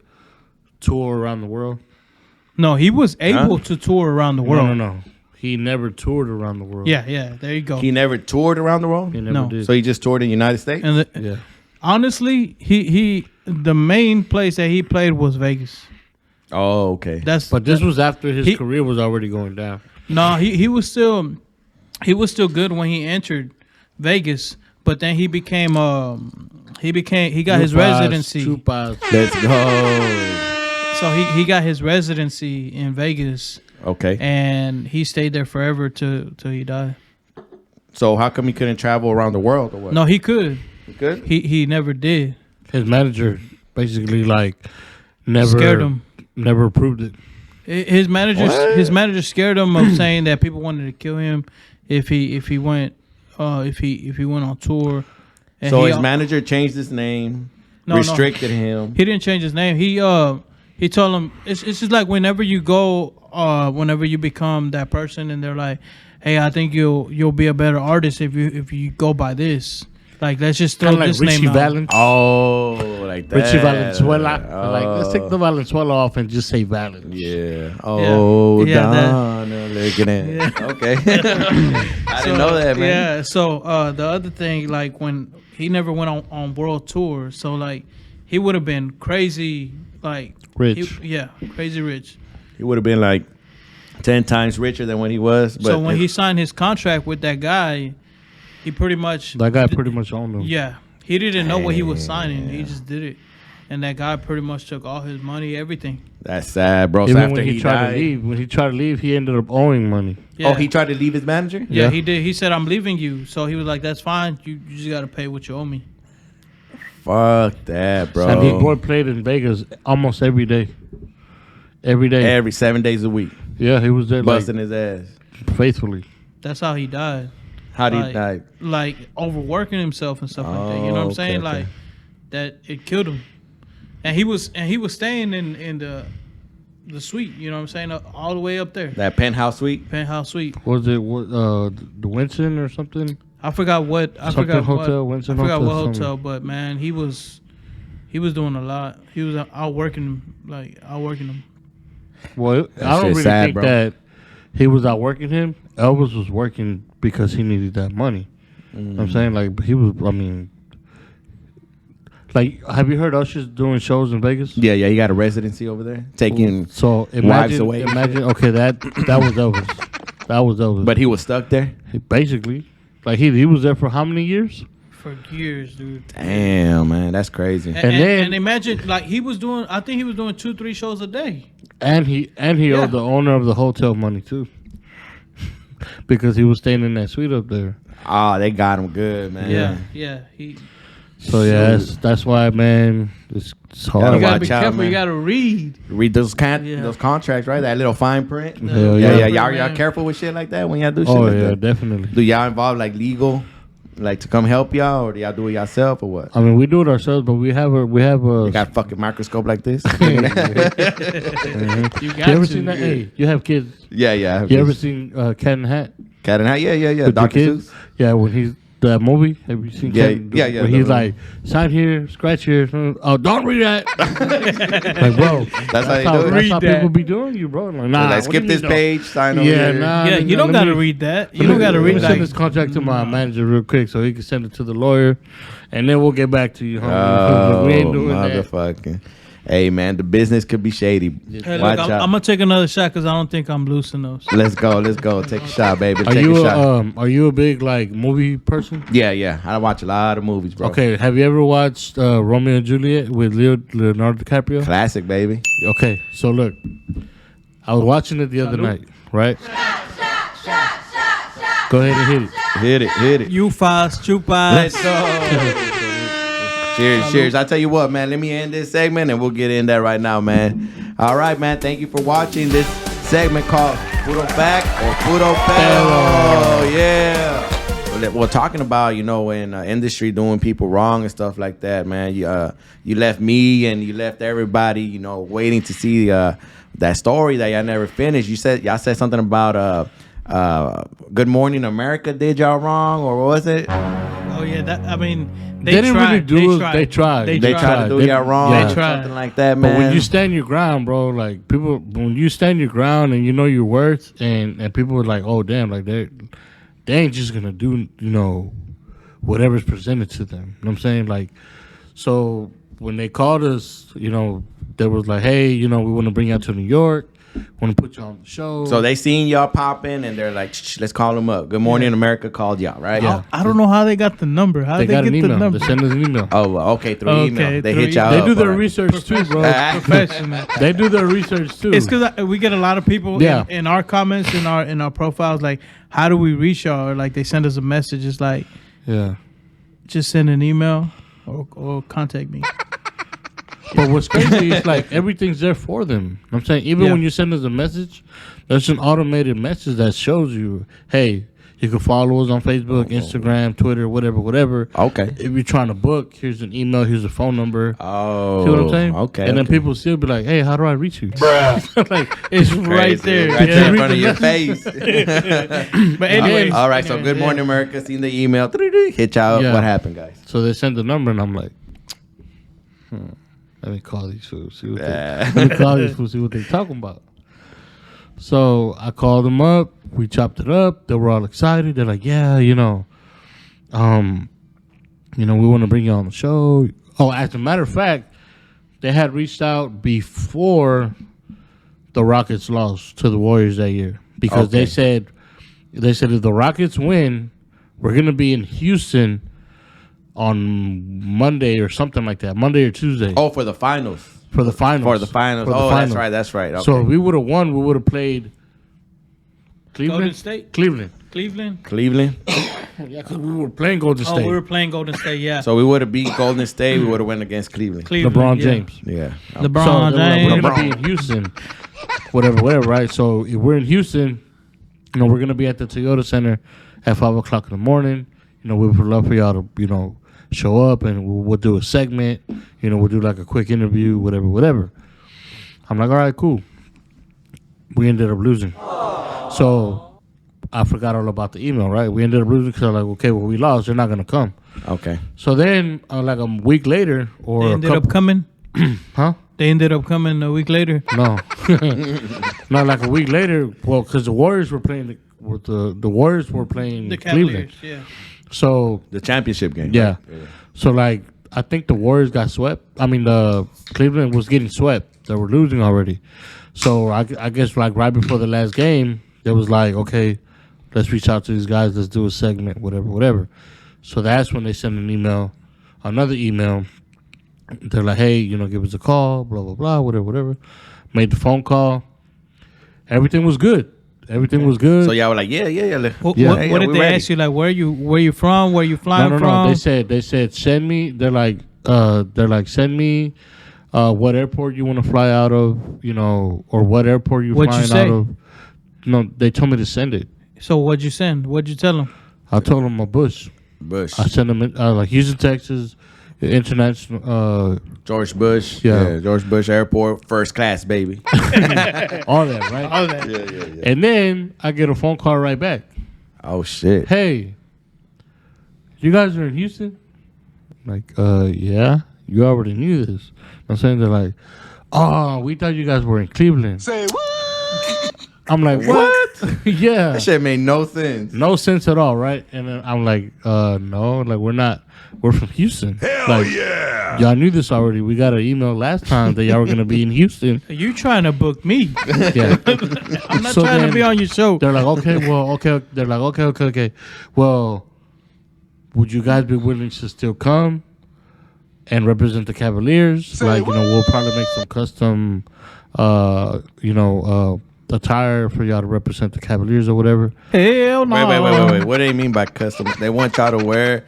tour around the world. No, he was able to tour around the world. No. He never toured around the world. Yeah, there you go. He never toured around the world? He never No. did. So he just toured in the United States? And yeah. honestly, he the main place that he played was Vegas. Oh, okay. But this was after his career was already going down. No, he was still good when he entered Vegas, but then he got his residency. Let's go. So he got his residency in Vegas. Okay. And he stayed there forever till he died. So how come he couldn't travel around the world or what? No, he could. He could? He never did. His manager basically never Scared him. Never approved it. His manager scared him of saying that people wanted to kill him if he went on tour. And so his manager changed his name, restricted him. He didn't change his name. He told him it's just like whenever you become that person and they're like, hey, I think you'll be a better artist if you go by this. Like, let's just throw this Richie name out. Valens. Oh, like that. Richie Valenzuela. Let's take the Valenzuela off and just say Valens. Yeah. Oh, Yeah, Donna, look at it. Yeah. Okay. I didn't know that, man. Yeah. So the other thing, like when he never went on world tour, so like he would have been crazy, like rich. Crazy rich. He would have been like 10 times richer than what he was. But So when he signed his contract with that guy, he pretty much owned him. Yeah, he didn't know what he was signing. He just did it, and that guy pretty much took all his money, everything. That's sad, bro. Even So after when he tried to leave, he ended up owing money. Yeah. Oh, he tried to leave his manager? Yeah, he did. He said, "I'm leaving you." So he was like, "That's fine. You just got to pay what you owe me." Fuck that, bro. And his boy played in Vegas almost every day. Every 7 days a week. Yeah, he was there busting his ass. Faithfully. That's how he died. How did he die? Like overworking himself and stuff like that. You know what I'm saying? Okay. Like that it killed him. And he was staying in the suite, you know what I'm saying? All the way up there. That penthouse suite? Penthouse suite. Was it the Winston or something? I forgot what Winston Hotel, hotel, but man, he was doing a lot. He was outworking him. Well, I don't really think that he was outworking him. Elvis was working because he needed that money. I'm saying, like, he was, I mean, like, have you heard Usher's doing shows in Vegas? Yeah, he got a residency over there, taking wives away. Imagine, okay, that was Elvis. That was Elvis. But he was stuck there? Basically. Like, he was there for how many years? For years, dude. Damn, man, that's crazy. And imagine, like, I think he was doing 2-3 shows a day. And he owed the owner of the hotel money, too. Because he was staying in that suite up there. Oh, they got him good, man. Yeah. So yeah, that's why, man, it's hard. You gotta be Watch out, careful. man. You gotta read those contracts, right? That little fine print. Yeah. Y'all careful with shit like that when y'all do shit Oh like yeah, that. definitely. Do y'all involve like legal, like to come help y'all, or do y'all do it yourself or what? I mean, we do it ourselves, but we have a. You got a fucking microscope like this. You You ever seen that? Hey, you have kids. Yeah. You ever seen Cat in the Hat? Cat and Hat? Yeah. With your Dr. kids? Seuss. Yeah, when he's that movie. Have you seen? Yeah. Where he's like, sign here, scratch here. Oh, don't read that. Like, bro, That's how you do it. That's how Read that. people be doing you, bro. Like, nah, Like, skip this page, sign over Yeah, here. nah. Yeah, you don't let gotta me- read that. You don't gotta Let read me that. send this contract to my manager real quick so he can send it to the lawyer, and then we'll get back to you, homie. Oh, we ain't doing that. motherfucking. Hey, man, the business could be shady. Hey, Watch look, out. I'm gonna take another shot because I don't think I'm loose enough. Let's go. Take a shot, baby. Are Take you a shot. are you a big like movie person? Yeah. I watch a lot of movies, bro. Okay, have you ever watched Romeo and Juliet with Leonardo DiCaprio? Classic, baby. Okay, so look, I was watching it the other night, right? Go ahead and hit it. Hit it. You fast, chupas. Let's go. Cheers. I tell you what, man. Let me end this segment and we'll get in there right now, man. All right, man. Thank you for watching this segment called Puro Back or PuroPedo. Yeah. We're talking about, in industry doing people wrong and stuff like that, man. You left me and you left everybody, waiting to see that story that y'all never finished. Y'all said something about Good Morning America did y'all wrong, or what was it? Oh yeah, They didn't really do it. They tried. They tried to do y'all wrong, Yeah. or something like that, man. But when you stand your ground, bro, like people, when you stand your ground and you know your worth, and people are like, oh damn, like they ain't just gonna do, whatever's presented to them. You know what I'm saying? Like, so when they called us, they was like, hey, we want to bring you out to New York. Want to put you on the show. So they seen y'all popping, and they're like, Shh, let's call them up. Good Morning America called y'all, right? Yeah. I don't know how they got the number. How They did got they an get the email. number? They send us an email. Oh, okay, through email. They through hit y'all They up. do their alright. research too, bro. Professional. They do their research too. It's because we get a lot of people in our comments, in our profiles, like, how do we reach y'all? Or like they send us a message. It's like, Yeah. just send an email or contact me. But what's crazy is like everything's there for them. You know what I'm saying, even when you send us a message, there's an automated message that shows you, hey, you can follow us on Facebook, Instagram, Twitter, whatever. Okay. If you're trying to book, here's an email, here's a phone number. Oh, See what I'm saying? Okay. And then people still be like, hey, how do I reach you? Like, it's right there. Right Yeah. there in front of your face. But anyway, All right, so Good Morning America, seen the email, hit y'all up. Yeah. What happened, guys? So they send the number, and I'm like, let me call these fools. See what they're talking about. So I called them up. We chopped it up. They were all excited. They're like, yeah, we want to bring you on the show. Oh, as a matter of fact, they had reached out before the Rockets lost to the Warriors that year, because they said if the Rockets win, we're gonna be in Houston on Monday or something like that, Monday or Tuesday. Oh, for the finals. For the finals. For the finals. That's right. Okay. So if we would have won, we would have played Cleveland. Golden State? Cleveland. Cleveland. Yeah, because we were playing Golden State. we were playing Golden State, yeah. So we would have beat Golden State. We would have went against Cleveland. LeBron James. Yeah. LeBron So we're James. going to be in Houston. Whatever, right? So if we're in Houston, we're going to be at the Toyota Center at 5 o'clock in the morning. We would love for y'all to, show up, and we'll do a segment. We'll do like a quick interview, whatever. I'm like, all right, cool. We ended up losing. So I forgot all about the email, right? We ended up losing because I'm like, okay, well, we lost. They're not going to come. Okay. So then, like a week later, or They ended up coming? Huh? They ended up coming a week later? No. Not like a week later. Well, because the Warriors were playing the Warriors were playing The Cleveland. Cavaliers, yeah. So the championship game. Yeah. So like I think the Warriors got swept. I mean the Cleveland was getting swept. They were losing already. So I guess like right before the last game, it was like, okay, let's reach out to these guys. Let's do a segment, whatever. So that's when they sent another email. They're like, hey, give us a call, blah, blah, blah, whatever. Made the phone call. Everything was good. So y'all were like, yeah. What Hey, did we they ready. ask you? Like, where you from? Where you flying No. from? They said send me. They're like send me what airport you want to fly out of, or what airport you're What'd you flying out say? of. No, they told me to send it. So what'd you send? What'd you tell them? I told them a Bush. I sent them like Houston, Texas, international. George Bush. Yeah. George Bush Airport, first class, baby. All that, right? All that. Yeah. And then I get a phone call right back. Oh shit. Hey, you guys are in Houston? Like, yeah. You already knew this. I'm saying they're like, oh, we thought you guys were in Cleveland. Say what? I'm like, what? Yeah. That shit made no sense. No sense at all, right? And then I'm like, no, like we're not. We're from Houston. Hell like, yeah. Y'all knew this already. We got an email last time that y'all were gonna be in Houston. You trying to book me? Yeah. I'm not So trying to then be on your show. They're like, okay. They're like, okay. Well, would you guys be willing to still come and represent the Cavaliers? Say Like, we'll probably make some custom, attire for y'all to represent the Cavaliers or whatever. Hell no. Wait. What do they mean by custom? They want y'all to wear.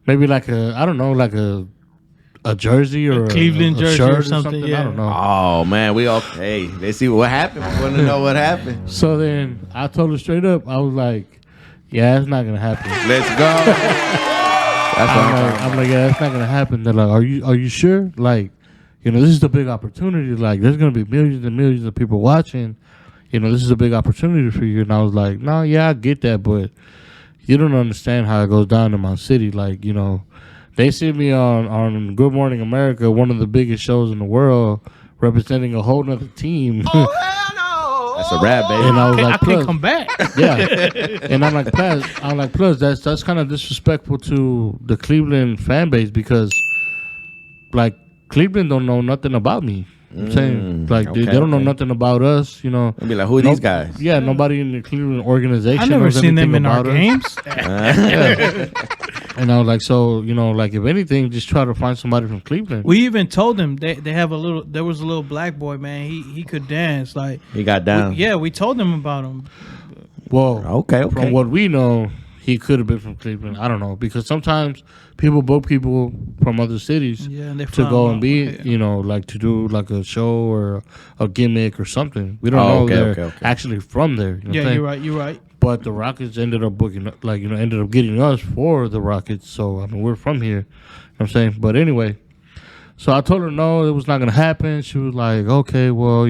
Maybe like a jersey or A Cleveland a jersey shirt or something, yeah. I don't know. Oh man, we okay. Let's see what happened. We want to know what happened. So then I told her straight up. I was like, "Yeah, it's not gonna happen." Let's go. That's what I'm talking I'm like, "Yeah, it's not gonna happen." They're like, "Are you sure? Like, this is the big opportunity. Like, there's gonna be millions and millions of people watching. this is a big opportunity for you. And I was like, no, yeah, I get that, but you don't understand how it goes down in my city. Like, they see me on Good Morning America, one of the biggest shows in the world, representing a whole nother team. That's a rap, baby. And I was like, I can't come back. yeah. And I'm like, plus, that's kind of disrespectful to the Cleveland fan base because, like, Cleveland don't know nothing about me. I'm saying, like, they don't know nothing about us, They'll be like, who are these guys? Yeah, nobody in the Cleveland organization I've never knows seen them anything in our about us. games. Yeah. And I was like, so, like, if anything, just try to find somebody from Cleveland. We even told them they have there was a little black boy, man. He could dance. Like, He got down. we told them about him. Well, Okay. from what we know, he could have been from Cleveland. I don't know, because sometimes people book people from other cities And they to fly go them and be, out. like to do like a show or a gimmick or something. We don't Oh, know okay, they're okay. actually from there. You know what I'm Yeah, saying? you're right. But the Rockets ended up booking, like, ended up getting us for the Rockets. So, I mean, we're from here. You know what I'm saying? But anyway, so I told her no, it was not going to happen. She was like, okay, well,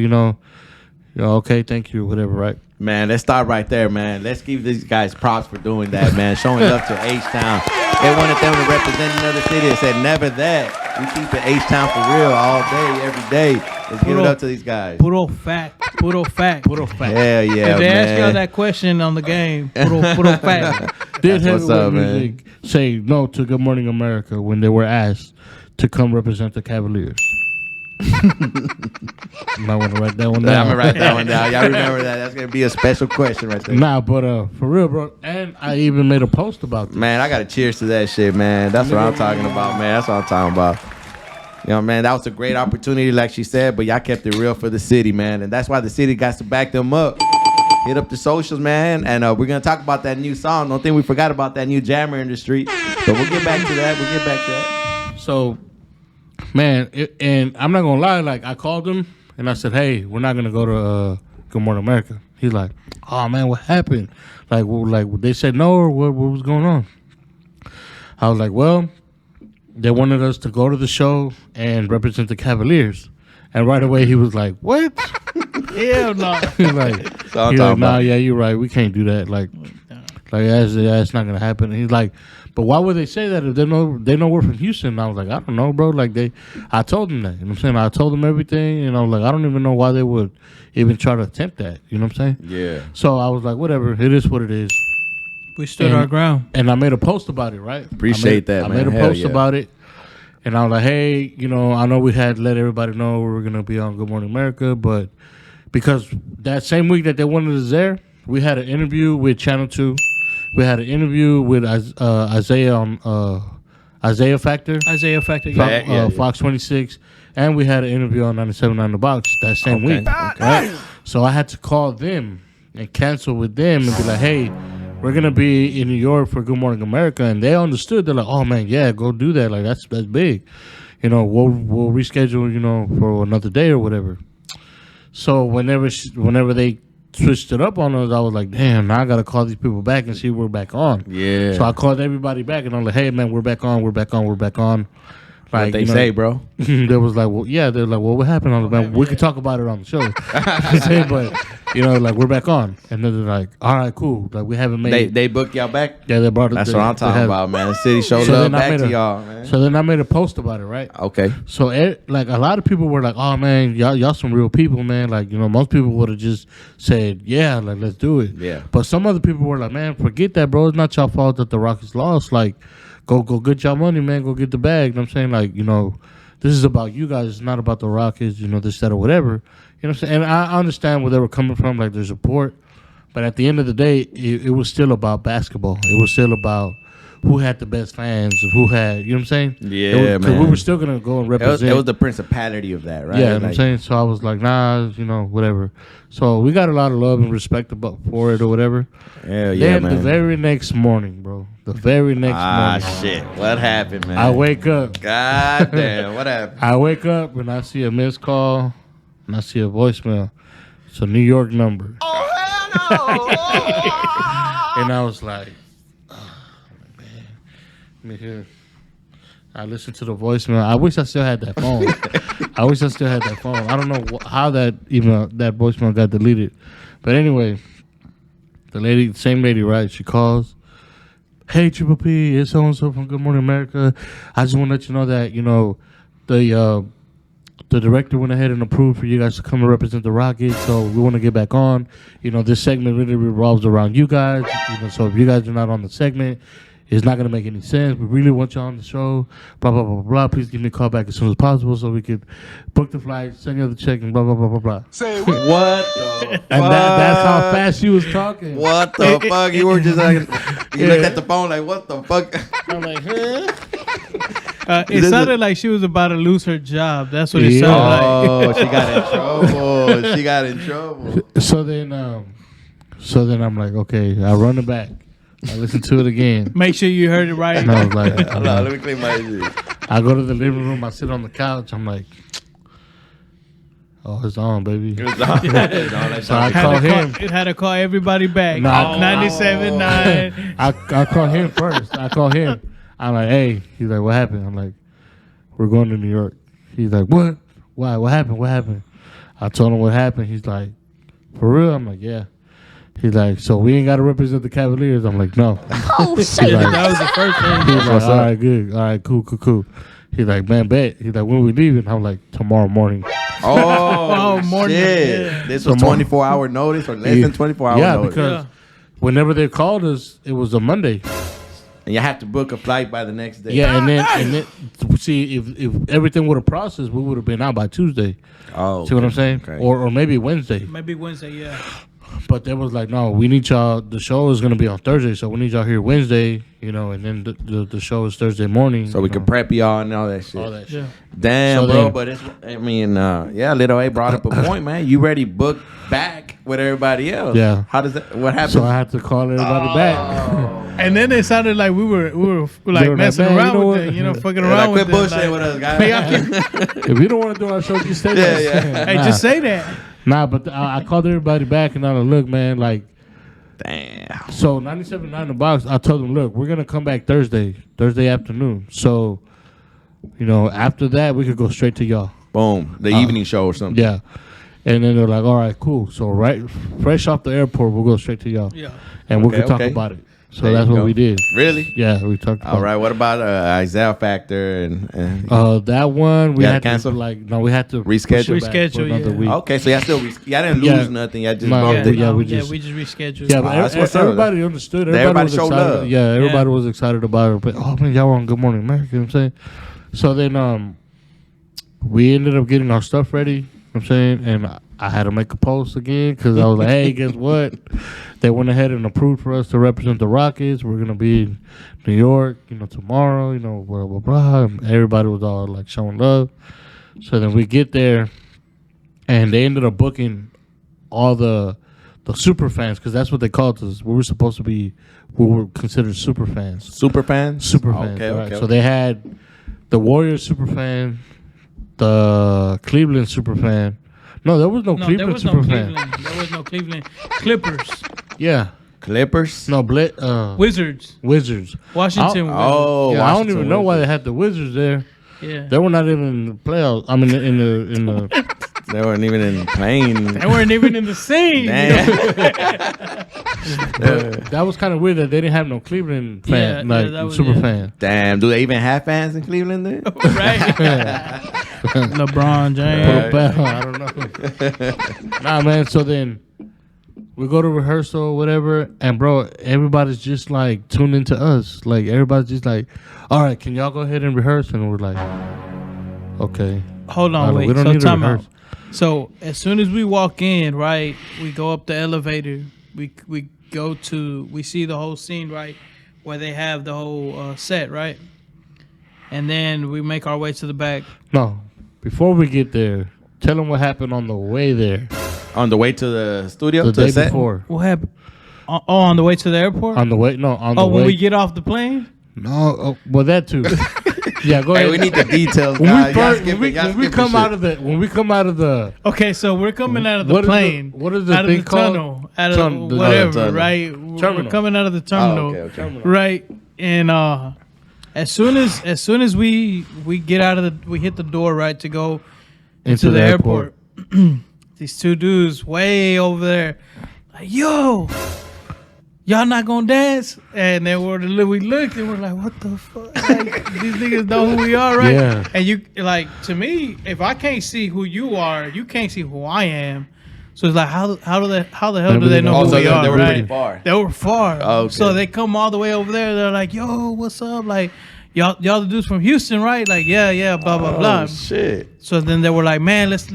okay, thank you, whatever, right? Man, let's start right there, man. Let's give these guys props for doing that, man. Showing love to H-Town. They wanted them to represent another city. They said, never that. We keep it H-Town for real all day, every day. Let's give it up to these guys. Puro fact. Puro fact. Hell yeah, If they man. ask y'all that question on the game, puro fact. Did That's what's up, Heavyweight Music say no to Good Morning America when they were asked to come represent the Cavaliers? Might want to write that one down. I'm going to write that one down. Y'all remember that. That's going to be a special question right there. Nah, but for real, bro. And I even made a post about this. Man, I got to cheers to that shit, man. That's what I'm talking about, man. That's what I'm talking about. Man, that was a great opportunity, like she said, but y'all kept it real for the city, man. And that's why the city got to back them up. Hit up the socials, man. And we're going to talk about that new song. Don't think we forgot about that new jammer in the street. But we'll get back to that. So, man, and I'm not going to lie. Like, I called him and I said, hey, we're not going to go to Good Morning America. He's like, oh, man, what happened? Like, they said no, or what was going on? I was like, well, they wanted us to go to the show and represent the Cavaliers. And right away he was like, what? Hell no. He's like, nah, yeah, you're right. We can't do that. Like that's not gonna happen. And he's like, but why would they say that if they know we're from Houston? And I was like, I don't know, bro. Like I told them that. You know what I'm saying? I told them everything, and I was like, I don't even know why they would even try to attempt that. You know what I'm saying? Yeah. So I was like, whatever. It is what it is. We stood our ground. And I made a post about it, right? Appreciate that, I man. made a Hell post yeah. about it. And I was like, hey, I know we had let everybody know we were going to be on Good Morning America, but because that same week that they wanted us there, we had an interview with Channel 2. We had an interview with Isaiah on Isaiah Factor. Isaiah Factor. Fox 26. And we had an interview on 97.9 The Box that same week. Okay. Right? So I had to call them and cancel with them and be like, hey, we're going to be in New York for Good Morning America. And they understood. They're like, oh, man, yeah, go do that. Like, that's big. We'll reschedule, for another day or whatever. So whenever they switched it up on us, I was like, damn, now I got to call these people back and see if we're back on. Yeah. So I called everybody back, and I'm like, hey, man, we're back on. What they say, bro? They was like, well, yeah. They're like, well, what happened? I was like, man, we could talk about it on the show. But, like, we're back on. And then they're like, all right, cool. Like, we haven't made They booked y'all back? Yeah, they brought it. That's what I'm talking about, man. The city showed love back to y'all, man. So then I made a post about it, right? Okay. So, like, a lot of people were like, oh, man, y'all some real people, man. Like, most people would have just said, yeah, like, let's do it. Yeah. But some other people were like, man, forget that, bro. It's not your fault that the Rockets lost. Like, go get your money, man. Go get the bag. You know what I'm saying? Like, this is about you guys. It's not about the Rockets, this, that, or whatever. You know what I'm saying? And I understand where they were coming from, like their support. But at the end of the day, it was still about basketball. It was still about who had the best fans and who had, you know what I'm saying? Yeah, man. We were still going to go and represent. It was the principality of that, right? Yeah, you know what I'm saying? So I was like, nah, whatever. So we got a lot of love and respect for it or whatever. Hell yeah, then man. the very next morning, bro. The very next morning. Shit. What happened, man? I wake up. God damn. What happened? I wake up and I see a missed call and I see a voicemail. It's a New York number. Oh, hell no. And I was like, oh, man. Let me hear. I listened to the voicemail. I wish I still had that phone. I don't know how that voicemail got deleted. But anyway, same lady, right? She calls. Hey, Triple P, it's so-and-so from Good Morning America. I just want to let you know that, the director went ahead and approved for you guys to come and represent the Rockets, so we want to get back on. This segment really revolves around you guys. So if you guys are not on the segment, it's not going to make any sense. We really want you on the show. Blah, blah, blah, blah, blah. Please give me a call back as soon as possible so we could book the flight, send you the check, and blah, blah, blah, blah, blah. Say What the fuck? And that's how fast she was talking. What the fuck? You were just like, you looked at the phone like, what the fuck? I'm like, huh? It sounded like she was about to lose her job. That's what it sounded like. Oh, she got in trouble. She got in trouble. So then I'm like, okay, I run it back. I listen to it again. Make sure you heard it right. And I was like, Hold on, let me clean my ears. I go to the living room. I sit on the couch. I'm like, oh, it's on, baby. It was on. So I call him. It had to call everybody back. Nah. 97.9. I call him first. I call him. I'm like, hey. He's like, what happened? I'm like, we're going to New York. He's like, what? Why? What happened? What happened? I told him what happened. He's like, for real? I'm like, yeah. He's like, so we ain't got to represent the Cavaliers? I'm like, no. Oh, shit. Like, That was the first thing. He's like, all right, good. All right, cool. He's like, man, bet. He's like, when we leaving? I'm like, tomorrow morning. Oh, morning. shit. Yeah. This was 24-hour notice or less than 24-hour Yeah, notice. because whenever they called us, it was a Monday. And you have to book a flight by the next day. Yeah, and then see if everything would have processed, we would have been out by Tuesday. Oh, See what I'm saying? Okay. Or maybe Wednesday. Maybe Wednesday, yeah. But they was like, no, we need y'all. The show is gonna be on Thursday, so we need y'all here Wednesday. And then the show is Thursday morning. So we can prep y'all and all that shit. all that shit. Yeah. Damn, So bro. then- But Little A brought up a point, man. You ready booked back with everybody else. Yeah. How does that? What happens? So I had to call everybody back. And then it sounded like we were They like were messing like, man, around you know with what? it, fucking Yeah, around like, with quit it. bullshitting Like, with us, guys. hey, y'all can- If you don't want to do our show, just say Yeah, that. yeah. hey, just say that. Nah, but I called everybody back and I was like, look, man, like. Damn. So 97.9 The Box, I told them, look, we're gonna come back Thursday afternoon. So, after that we could go straight to y'all. Boom. The evening show or something. Yeah. And then they're like, all right, cool. So fresh off the airport, we'll go straight to y'all. Yeah. And we Okay, could talk okay. about it. So There that's you what go. we did. Really? Yeah, we talked about All right. What about Isaiah Factor and that one we You had had to cancel? we had to Reschedule? push it back for Reschedule, another yeah. week. Okay, so y'all didn't lose Yeah. nothing. Y'all just No, bumped it. yeah, we we just- just rescheduled. Yeah, but that's what's up. everybody understood. Everybody was showed excited. love. Yeah, everybody Yeah. was excited about it. But oh man, y'all were on Good Morning America. You know what I'm saying? So then we ended up getting our stuff ready. You know what I'm saying? And I had to make a post again because I was like, hey, guess what? They went ahead and approved for us to represent the Rockets. We're gonna be in New York, tomorrow. Blah blah blah. And everybody was all like showing love. So then we get there, and they ended up booking all the super fans because that's what they called us. We were considered super fans. Super fans? Super fans. Okay, right? okay. So they had the Warriors super fan, the Cleveland super fan. No, there was no No, Cleveland there was no super fan. Cleveland. There was no Cleveland. Clippers. Yeah. Clippers? No, Wizards. Wizards. Washington Wizards. Oh, Yeah, I don't Washington even know why Wizards. they had the Wizards there. Yeah. They were not even in the playoffs. I mean, in the They weren't even in playing. They weren't even in the scene. Damn. that was kind of weird that they didn't have no Cleveland fan, Yeah, that was- super yeah. fan. Damn. Do they even have fans in Cleveland then? Right? LeBron James. I don't know. Nah, man. So then we go to rehearsal or whatever, and bro, everybody's just like tuned into us. Like everybody's just like, all right, can y'all go ahead and rehearse? And we're like, okay. Hold on, We wait. don't So need to time out. rehearse. So as soon as we walk in, right, we go up the elevator. We see the whole scene, right, where they have the whole set, right, and then we make our way to the back. No, before we get there, tell them what happened on the way there. On the way to the studio? The to the day set? before. What happened? On the way to the airport. On the way, no, on the way. When we get off the plane. No, well that too. Yeah, go Hey, ahead. we need the details, when guys. we, Y'all first, skipping- when y'all we skipping come shit. out of the Okay, so we're coming out of the What is the- plane. what is the out thing of the called? tunnel? Out of The whatever, tunnel. right? We're Terminal. coming out of the terminal, Oh, okay. right? And as soon as we get out of we hit the door, right, to go into the airport. These two dudes way over there like, yo, y'all not gonna dance? And then we looked and we're like, what the fuck? Like, these niggas know who we are, right? Yeah. And you, like, to me, if I can't see who you are, you can't see who I am. So it's like, how the hell do they know who we are? They were right? pretty far. They were far. Oh, okay. So they come all the way over there. They're like, yo, what's up? Like, y'all the dudes from Houston, right? Like, yeah, blah blah blah. Oh, shit. So then they were like, man, let's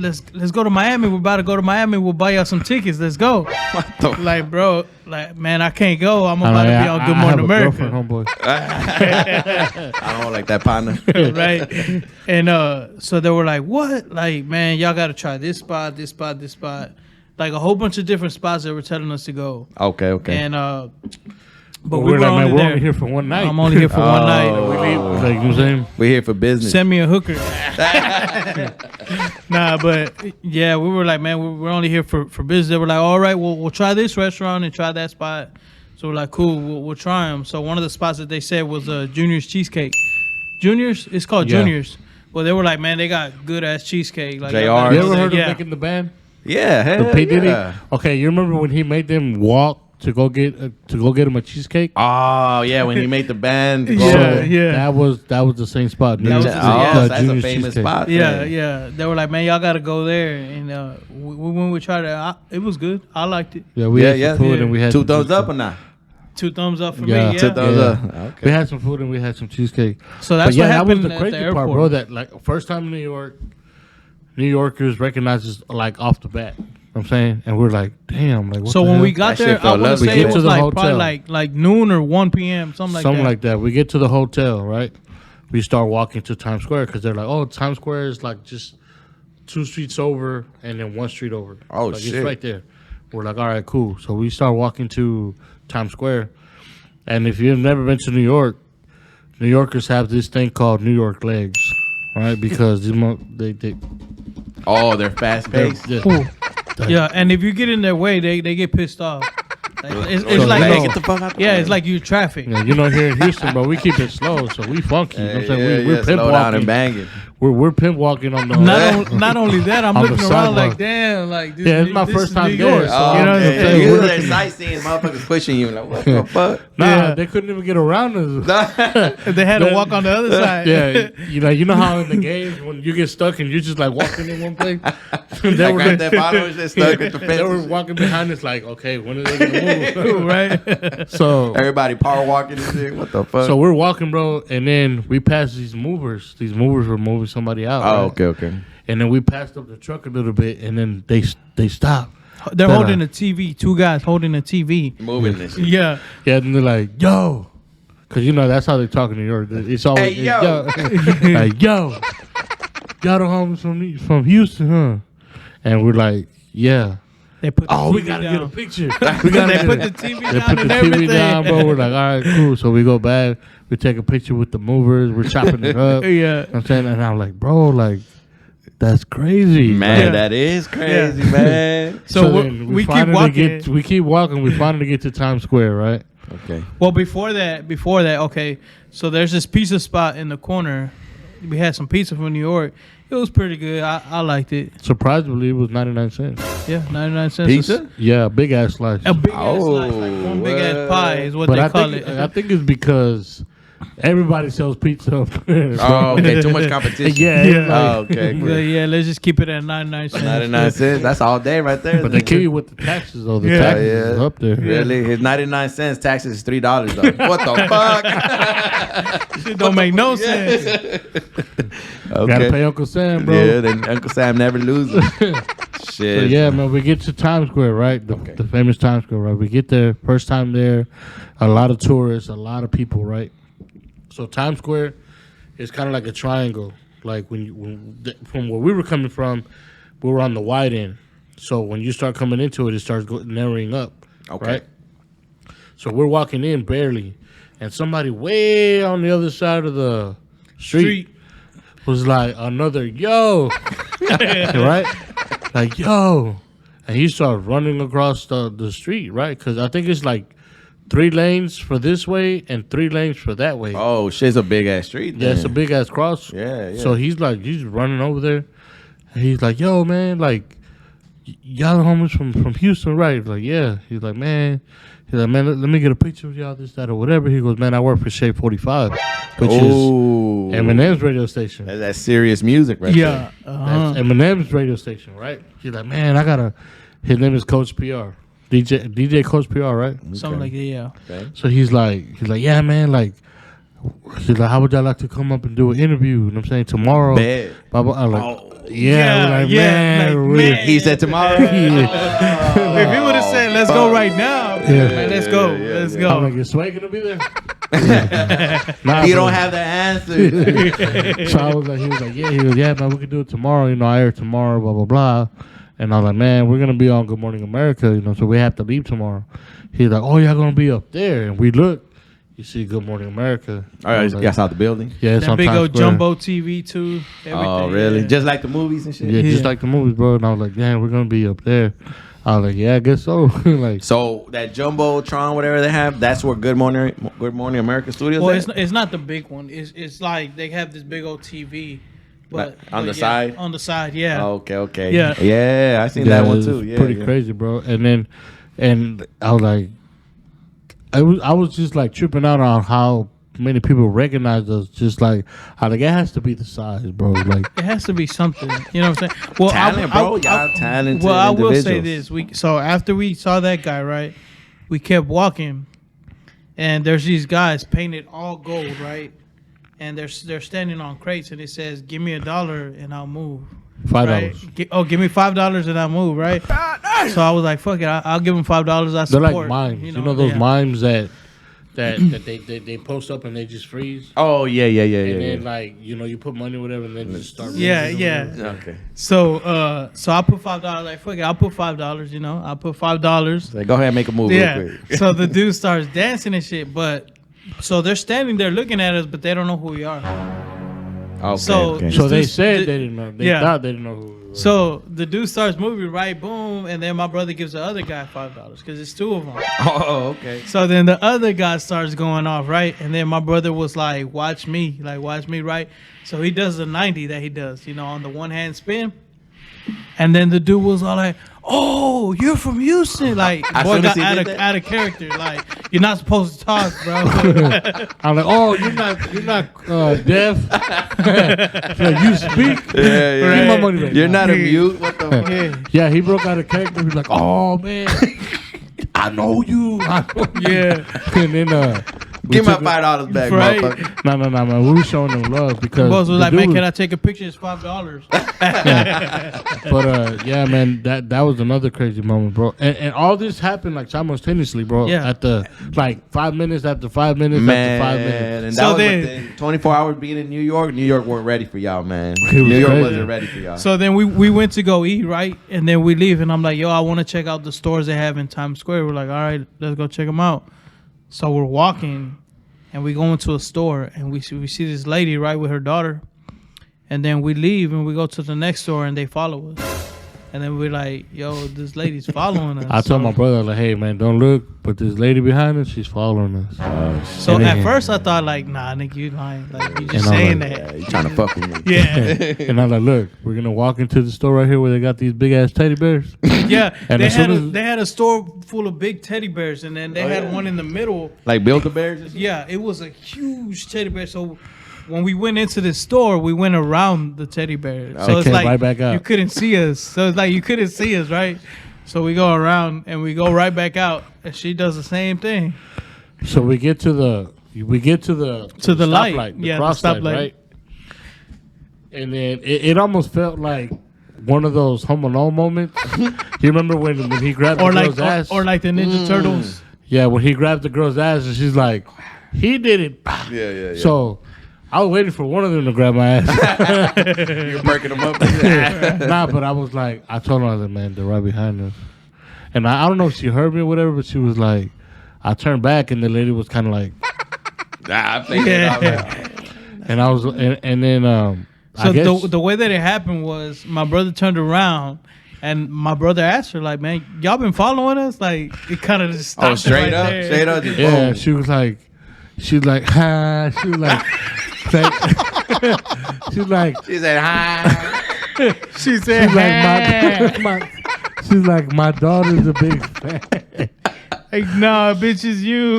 go to Miami. We're about to go to Miami. We'll buy y'all some tickets. Let's go. Like, bro, like, man, I can't go. I'm about to be on Good Morning America. Homeboy. I don't like that partner. Right? And so they were like, what? Like, man, y'all got to try this spot, this spot, this spot. Like a whole bunch of different spots they were telling us to go. Okay. And but we're we were like, man, only we're there. only here for one night. I'm only here for one night. We leave, like, you know what I'm saying? We're here for business. Send me a hooker. Nah, but yeah, we were like, man, we're only here for business. They were like, all right, we'll try this restaurant and try that spot. So we're like, cool, we'll try them. So one of the spots that they said was Junior's Cheesecake. Junior's? It's called Yeah. Junior's. Well, they were like, man, they got good ass cheesecake. Like, JR. You ever heard yeah. of making the band? Yeah, The hell P. Diddy? yeah. Okay, you remember when he made them walk to go get him a cheesecake? Oh, yeah, when he made the band. Yeah, yeah. That was the same spot. That was the- that's a Junior's famous Cheesecake. spot. Yeah. They were like, man, y'all got to go there. And when we tried it, it was good. I liked it. Yeah, we had some food and we had 2 some thumbs up cheesecake. or not? 2 thumbs up for Yeah. me. Yeah. 2 thumbs Yeah. up. Okay. We had some food and we had some cheesecake. So that's But yeah, what that happened was the at crazy the airport. part, bro. That like first time in New York, New Yorkers recognized us like off the bat. You know what I'm saying, and we're like, damn, like what So the when hell? we got That there, shit I felt want to lovely. say We it get was to the like hotel. probably like noon or 1 p.m. Something like that. We get to the hotel, right? We start walking to Times Square because they're like, oh, Times Square is like just 2 streets over and then 1 street over. Oh, like, shit. It's right there. We're like, all right, cool. So we start walking to Times Square, and if you've never been to New York, New Yorkers have this thing called New York legs, right? Because they Oh, they're fast paced. Yeah, and if you get in their way, they get pissed off. Like, it's So like they get the fuck out the yeah, way. it's like you traffic. Yeah, you know, here in Houston, bro, we keep it slow, so we funky. You know what I'm saying? We're pimp slow down and walking. banging. We're pimp walking on the. Not only that, I'm On the looking around like, sidewalk. damn, like this, Yeah, it's my this first is time New there, York. so- You know what I'm yeah, saying? you We're there looking- sightseeing, motherfuckers pushing you. Like, what the fuck? Nah, Yeah. they couldn't even get around us. They had to walk on the other side. Yeah, you know how in the games when you get stuck and you're just like walking in one place. they Like, were grab that bottle and just stuck at the they were fence. walking behind us like, okay, when are they gonna move? right. So Everybody power walking and shit. What the fuck? so we're walking, bro, and then we passed these movers. These movers were moving somebody out. oh, right? okay. And then we passed up the truck a little bit, and then they stopped. They're Better. holding a TV. 2 guys holding a TV. Moving this shit. Yeah. Yeah, and they're like, yo. Because, you know, that's how they talk in New York. It's always, Hey, yo. like, yo. Y'all the homies from Houston, huh? And we're like, yeah. They put the Oh, we TV got to down. get a picture. We gotta They get put a- the TV They down put the and TV everything. down, bro. We're like, all right, cool. So we go back. We take a picture with the movers. We're chopping it up. Yeah. You know what I'm saying? And I'm like, bro, like, that's crazy. Man, Yeah. that is crazy, Yeah. man. So then we keep finally walking. we keep walking. We finally get to Times Square, right? Okay. Well, before that, okay. So there's this pizza spot in the corner. We had some pizza from New York. It was pretty good. I liked it. Surprisingly, it was 99 cents. Yeah, 99 cents. Pizza? Yeah, a big ass slice. A big ass Oh, slice, like one big ass what? pie is what But they I call think it. I think it's because everybody sells pizza up there. Oh, okay. Too much competition. Yeah. Yeah. Oh, okay. But Cool. yeah, let's just keep it at 99 cents. 99 cents. That's all day right there. But they kill you with the taxes, though. The Yeah. taxes Yeah. is up there. Really? His 99 cents, taxes is $3 though. What the fuck? Shit don't make no sense. Gotta pay Uncle Sam, bro. Yeah, then Uncle Sam never loses. So Shit. yeah, man, we get to Times Square, right? The famous Times Square, right? We get there, first time there, a lot of tourists, a lot of people, right? So Times Square is kind of like a triangle. Like from where we were coming from, we were on the wide end. So when you start coming into it, it starts narrowing up, Okay. right? So we're walking in barely, and somebody way on the other side of the street. Was like another yo, right? Like yo, and he started running across the street, right? Because I think it's like 3 lanes for this way and 3 lanes for that way. Oh, shit's a big ass street. Yeah, it's a then. big ass cross. Yeah, yeah. So he's running over there, and he's like, "Yo, man, like, y'all the homies from Houston, right? He's like, yeah. He's like, man, let me get a picture of y'all, this, that, or whatever. He goes, man, I work for Shade 45, which is Eminem's radio station. That's serious music right Yeah. there. Uh-huh. That's Eminem's radio station, right? He's like, man, his name is Coach PR. DJ Coach PR, right? Something like that, yeah. Okay. So he's like, yeah, man, like, he's like, how would y'all like to come up and do an interview? You know what I'm saying? Tomorrow. Bad. Blah, blah. I'm like, Yeah, like, yeah, man, like, really? man. He said tomorrow. If he would have said, let's go right now, man, let's go. Let's I'm go. like, is Sway gonna be there? Nah, you don't have the answer. So he was like, yeah, man, we can do it tomorrow. You know, I air tomorrow, blah, blah, blah. And I was like, man, we're going to be on Good Morning America, you know, so we have to leave tomorrow. He's like, oh, y'all going to be up there. And we look, you see Good Morning America. All right, you guys out the building? Yeah, it's That on big Times old Square. jumbo TV too. Everything, Oh, really? yeah. Just like the movies and shit? Yeah, just Yeah. like the movies, bro. And I was like, damn, we're going to be up there. I was like, yeah, I guess so. Like, So that Jumbotron, whatever they have, that's where Good Morning America Studios Well, is? it's not the big one. It's like they have this big old TV, but Like, on the yeah, side? On the side, yeah. Okay. Yeah. Yeah, I seen yeah, that one it's too. Yeah, pretty yeah. crazy, bro. And I was like, I was just like tripping out on how many people recognize us. Just like, it has to be the size, bro. Like, It has to be something. You know what I'm saying? Well, Talent, bro. Y'all talented Well, I will say individuals. this. So after we saw that guy, right, we kept walking, and there's these guys painted all gold, right, and they're standing on crates, and it says, "Give me $1 and I'll move." $5. Right? Give me $5 and I'll move, right? So I was like, "Fuck it, I'll give him $5." I they're support. like mimes. You know those yeah. mimes that they post up and they just freeze. Oh, yeah. And then, like, you know, you put money or whatever, and then just start. Yeah, moving or yeah. whatever. Okay. So I put $5. Like, fuck it, I'll put $5. You know, I'll put $5. So go ahead and make a move Yeah. real quick. So the dude starts dancing and shit, but so they're standing there looking at us, but they don't know who we are. Okay, So- okay. So they This- said the- they didn't know. They yeah. thought they didn't know who. We were. So the dude starts moving, right? Boom, and then my brother gives the other guy $5 because it's two of them. Oh, okay. So then the other guy starts going off, right? And then my brother was like, watch me, right? So he does the 90 that he does, you know, on the one hand spin. And then the dude was all like, oh, you're from Houston. Like, As boy soon as got he did that? out of character. Like, you're not supposed to talk, bro. I'm like, oh, you're not deaf. Like, you speak. Yeah. Give my money back. You're not a mute? What the fuck? Yeah. Yeah, he broke out of character. He's like, oh man, I know you. Yeah. And then Give my $5 back, Right. motherfucker. No, man. We were showing them love because Boss was the like, dude man, can I take a picture? It's $5. But yeah, man, that was another crazy moment, bro. And all this happened like simultaneously, bro. Yeah. At the like 5 minutes after 5 minutes Man, after 5 minutes. and So that was then- within 24 hours being in New York. New York weren't ready for y'all, man. was New York crazy. wasn't ready for y'all. So then we went to go eat, right? And then we leave, and I'm like, yo, I want to check out the stores they have in Times Square. We're like, all right, let's go check them out. So we're walking, and we go into a store, and we see this lady, right, with her daughter. And then we leave, and we go to the next store, and they follow us. And then we're like, yo, this lady's following us. I told my brother, like, hey man, don't look, but this lady behind us, she's following us. So And at then- first I thought, like, nah, nigga, you lying. Like, you just And I'm saying like, that. You trying to fuck with me? Yeah. And I'm like, look, we're gonna walk into the store right here where they got these big ass teddy bears. Yeah, And they as soon as- they had a store full of big teddy bears, and then they had one in the middle. Like Build-A-Bears? or something? Yeah, it was a huge teddy bear. So when we went into the store, we went around the teddy bear. So They it's came like right back out. you couldn't see us. So it's like you couldn't see us, right? So we go around and we go right back out, and she does the same thing. So we get to the To the light. stoplight, Yeah, the cross light, stoplight. right? And then it almost felt like one of those Home Alone moments. You remember when he grabbed Or the like girl's ass? or like the Ninja Turtles. Yeah, when he grabbed the girl's ass and she's like, he did it. Yeah. So I was waiting for one of them to grab my ass. You're breaking them up. Nah, but I was like, I told her, I was like, man, they're right behind us. And I don't know if she heard me or whatever, but she was like, I turned back and the lady was kind of like, I think it. and I was, and then, So I guess, the way that it happened was my brother turned around and my brother asked her, like, man, y'all been following us? Like, it kind of just stopped. Oh, straight right up? there. Straight up? Just yeah, boom. she was like, ha, she was like, she was like, She said, hi. She said, she's like, She's like, my daughter's a big fan. Like, nah, bitch, it's you.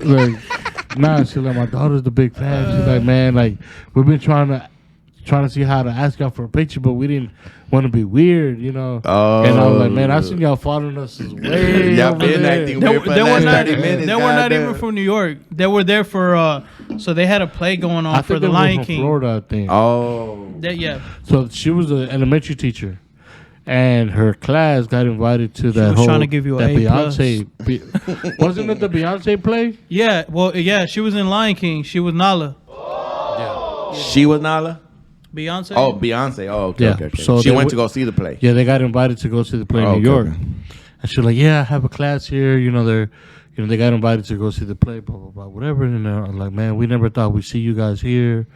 Like, nah, she's like, my daughter's the big fan. She's like, man, like, we've been trying to see how to ask y'all for a picture, but we didn't want to be weird, you know. Oh. And I was like, man, I seen y'all following us way Y'all over been there. acting They weird for the were last not. 30 minutes. They were not goddamn. even from New York. They were there for. So they had a play going on I for think the they were Lion from King. Florida, I think. Oh. Yeah. So she was an elementary teacher, and her class got invited to that was whole trying to give you that an A+. Beyonce. Wasn't it the Beyonce play? Yeah. Well, yeah. She was in Lion King. She was Nala. She was Nala? Beyonce. Oh, Beyonce. Oh, okay. Yeah. Okay, okay. So she they went w- to go see the play. Yeah, they got invited to go see the play in Oh, New okay, York, okay. and she's like, "Yeah, I have a class here. You know, they got invited to go see the play, blah blah blah, whatever." And I'm like, "Man, we never thought we'd see you guys here."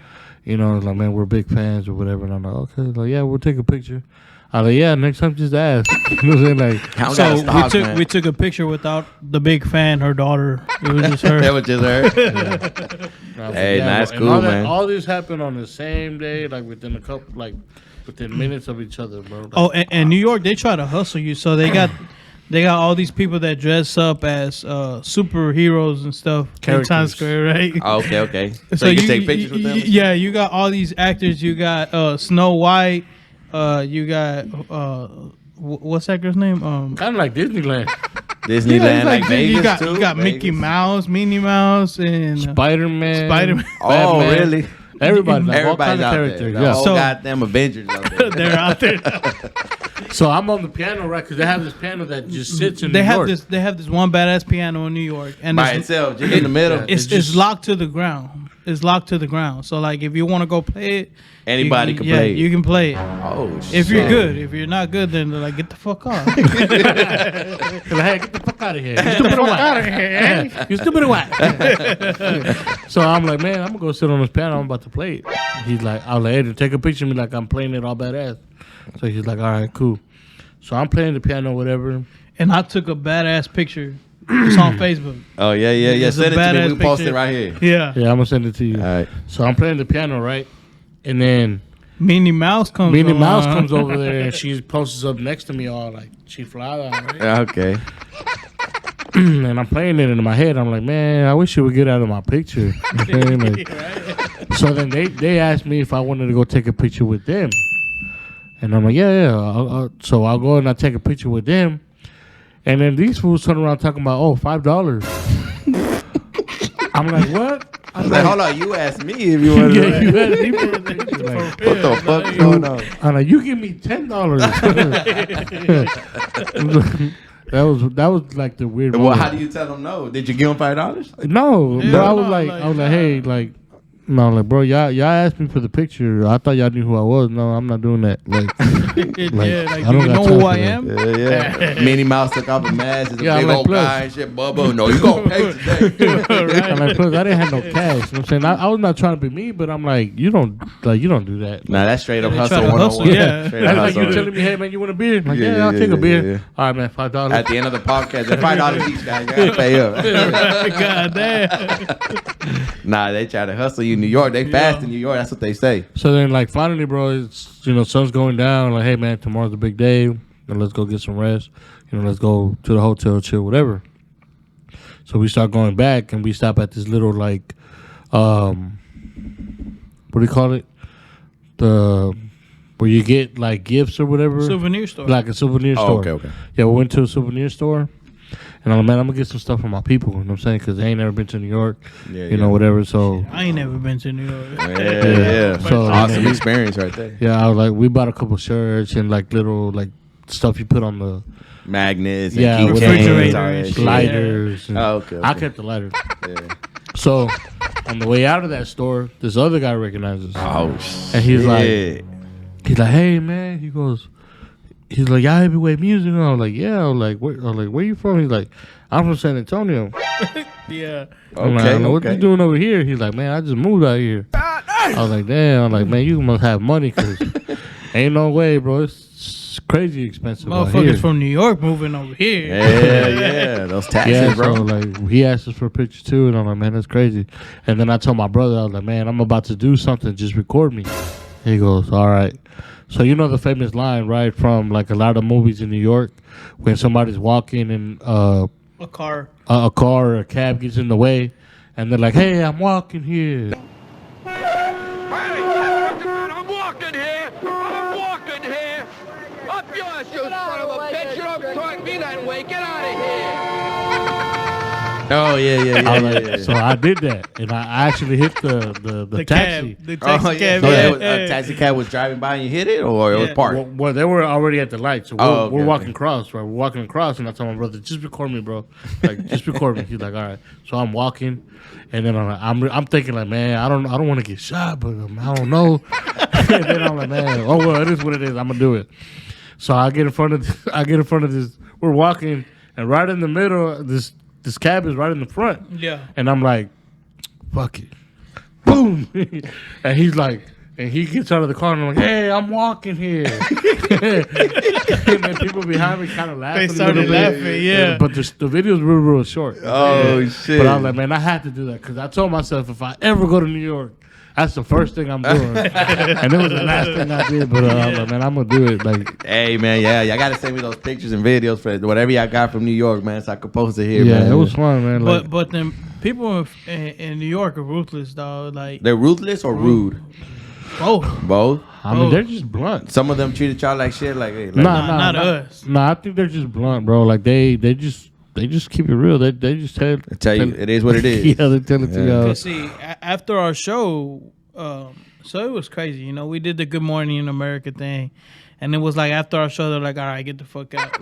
You know, it's like, "Man, we're big fans or whatever." And I'm like, "Okay, like, yeah, we'll take a picture." I'm like, "Yeah, next time just ask." You know what I'm saying? Like, I don't So gotta stop, we man. took a picture without the big fan, her daughter. It was just her. That was just her. Hey, that's and cool, all man. All this happened on the same day, like within within minutes of each other, bro. Like, Oh, and New York, they try to hustle you. So they got all these people that dress up as superheroes and stuff in Characters. Times Square, right? Oh, okay, okay. So you can take pictures with them? Yeah, you got all these actors. You got Snow White. You got what's that girl's name? kind of like Disneyland, Disneyland, like Vegas, you got too? you got Vegas? Mickey Mouse, Minnie Mouse, and Spider-Man. Spider-Man. Oh, Batman. really? Everybody, like, all Everybody's kind of out characters. there. The Yeah. whole So- goddamn Avengers out there. They're out there. So I'm on the piano, right? Because they have this piano that just sits in They New have York. this. They have this one badass piano in New York, and By it's, itself, just in the middle. it's locked to the ground. It's locked to the ground. So like, if you want to go play it, Anybody can play it. You can play it. Oh, shit. If you're good. If you're not good, then they're like, get the fuck off. Like, hey, get the fuck out of here. You stupid what? You stupid what? So I'm like, man, I'm going to go sit on this piano. I'm about to play it. He's like, I was like, hey, take a picture of me like I'm playing it all badass. So he's like, all right, cool. So I'm playing the piano, whatever. And I took a badass picture. It's on Facebook. Oh, yeah. It's a Send it to me. badass We post it picture. right here. Yeah. Yeah, I'm going to send it to you. All right. So I'm playing the piano, right? And then Minnie Mouse comes. Minnie Mouse along. comes over there and she posts up next to me all like, she fly out, right? Okay. And I'm playing it in my head. I'm like, man, I wish you would get out of my picture. Okay? Like, so then they asked me if I wanted to go take a picture with them. And I'm like, yeah. So I'll go and I take a picture with them. And then these fools turn around talking about, oh, $5. I'm like, what? I was like, hold on. You asked me if you wanted Yeah, you to. asked me for a picture. Like, What the fuck is going on? I'm like, you give me $10. That was like the weird. Well, moment. how do you tell them no? Did you give them $5? No, Yeah, bro. I was no, like, like, hey, like, no, like, bro, y'all asked me for the picture. I thought y'all knew who I was. No, I'm not doing that. Like, Yeah, like, I do don't you got know time who for I that. am? Yeah. Minnie Mouse took off a mask. It's a Yeah, I'm big like, old plus- guy and shit. Bubba, no, you gonna pay today. I'm like, plus, I didn't have no cash. You know what I'm saying? I was not trying to be me, but I'm like, you don't do that. Nah, that's straight up They hustle try to 101. hustle, yeah. Straight up That's like you hustle. telling me, hey man, you want a beer? I'm like, Yeah, yeah, I'll yeah, take a yeah, beer. yeah. All right, man, $5. At the end of the podcast, they're $5 each, guys. You gotta pay up. God damn. Nah, they try to hustle you in New York. They fast in New York. That's what they say. So then, like, finally, bro, it's, sun's going down. Like, hey man, tomorrow's a big day. And let's go get some rest. Let's go to the hotel, chill, whatever. So we start going back, and we stop at this little like, what do you call it? Where you get like gifts or whatever. Souvenir store. Like a souvenir store. okay. Yeah, we went to a souvenir store. And I'm like, man, I'm going to get some stuff for my people. You know what I'm saying? Because they ain't never been to New York. Yeah, Whatever. So, I ain't never been to New York. Yeah. So, Awesome experience right there. yeah, I was like, we bought a couple shirts and like little like stuff you put on the Magnets and Yeah, keychains. refrigerators, all that shit. lighters. And Oh, okay. I kept the lighter. Yeah. So, on the way out of that store, this other guy recognizes us. Oh, shit. And he's like, hey, man. He's like, y'all heavyweight music? And I was like, yeah. I was like, where you from? He's like, I'm from San Antonio. Yeah. I'm like, what you doing over here? He's like, man, I just moved out here. I was like, damn. I'm like, man, you must have money because ain't no way, bro. It's crazy expensive out here. Motherfuckers from New York moving over here. Yeah. Those taxes, Yeah, bro. so like he asked us for a picture too, and I'm like, man, that's crazy. And then I told my brother, I was like, man, I'm about to do something, just record me. He goes, all right. So you know the famous line, right, from like a lot of movies in New York, when somebody's walking and A car. a car or a cab gets in the way, and they're like, "Hey, I'm walking here." I'm walking here. I'm walking here. Up yours, you son of a bitch. You don't talk to me that way. Get out of here. Oh yeah. So I did that, and I actually hit the taxi. Cab. The taxi cab. So Yeah. a taxi cab was driving by and you hit it, or it was Yeah. parked? Well, they were already at the light, so Oh, we're okay, walking okay. across, right? We're walking across, and I told my brother, "Just record me, bro. Like, just record me." He's like, "All right." So I'm walking, and then I'm thinking like, man, I don't want to get shot, but I don't know. And then I'm like, man, oh well, it is what it is. I'm gonna do it. So I get in front of this. We're walking, and right in the middle, this cab is right in the front. Yeah. And I'm like, fuck it. Boom. And he's like, and he gets out of the car and I'm like, hey, I'm walking here. And then people behind me kind of laughing. They started laughing, yeah. But the video's real short. Oh, Yeah. shit. But I was like, man, I had to do that because I told myself if I ever go to New York, that's the first thing I'm doing. And it was the last thing I did. But I was like, man, I'm going to do it. Like, Hey man, yeah, y'all gotta send me those pictures and videos for whatever y'all got from New York, man, so I could post it here, yeah, man. it was fun, man. Like, But then people in New York are ruthless, dog. Like They're ruthless or rude? both. Both. I mean, they're just blunt. Some of them treated y'all like shit, like, hey, like Not us. Nah, I think they're just blunt, bro. Like they just keep it real. They just tell you it is what it is. Yeah, they tell it to y'all. Cause see, after our show, so it was crazy. You know, we did the Good Morning in America thing, and it was like after our show, they're like, "All right, get the fuck out."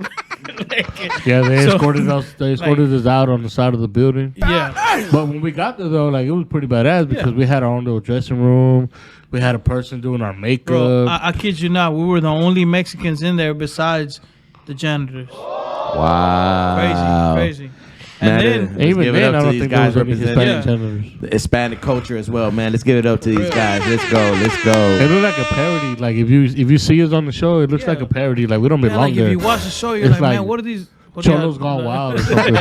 Yeah, they So, escorted us. They escorted us out on the side of the building. Yeah. But when we got there, though, like it was pretty badass because we had our own little dressing room. We had a person doing our makeup. Bro, I kid you not, we were the only Mexicans in there besides the janitors. Wow. Crazy. Man, And then let's Even give it then, up I to don't these think there guys was any representing Hispanic senators. the Hispanic culture as well, man. Let's give it up to these guys. Let's go. It looked like a parody. Like if you see us on the show, it looks like a parody. Like we don't belong like there. if you watch the show, you're It's like, man, like what are these? Cholo's Gone Wild or something.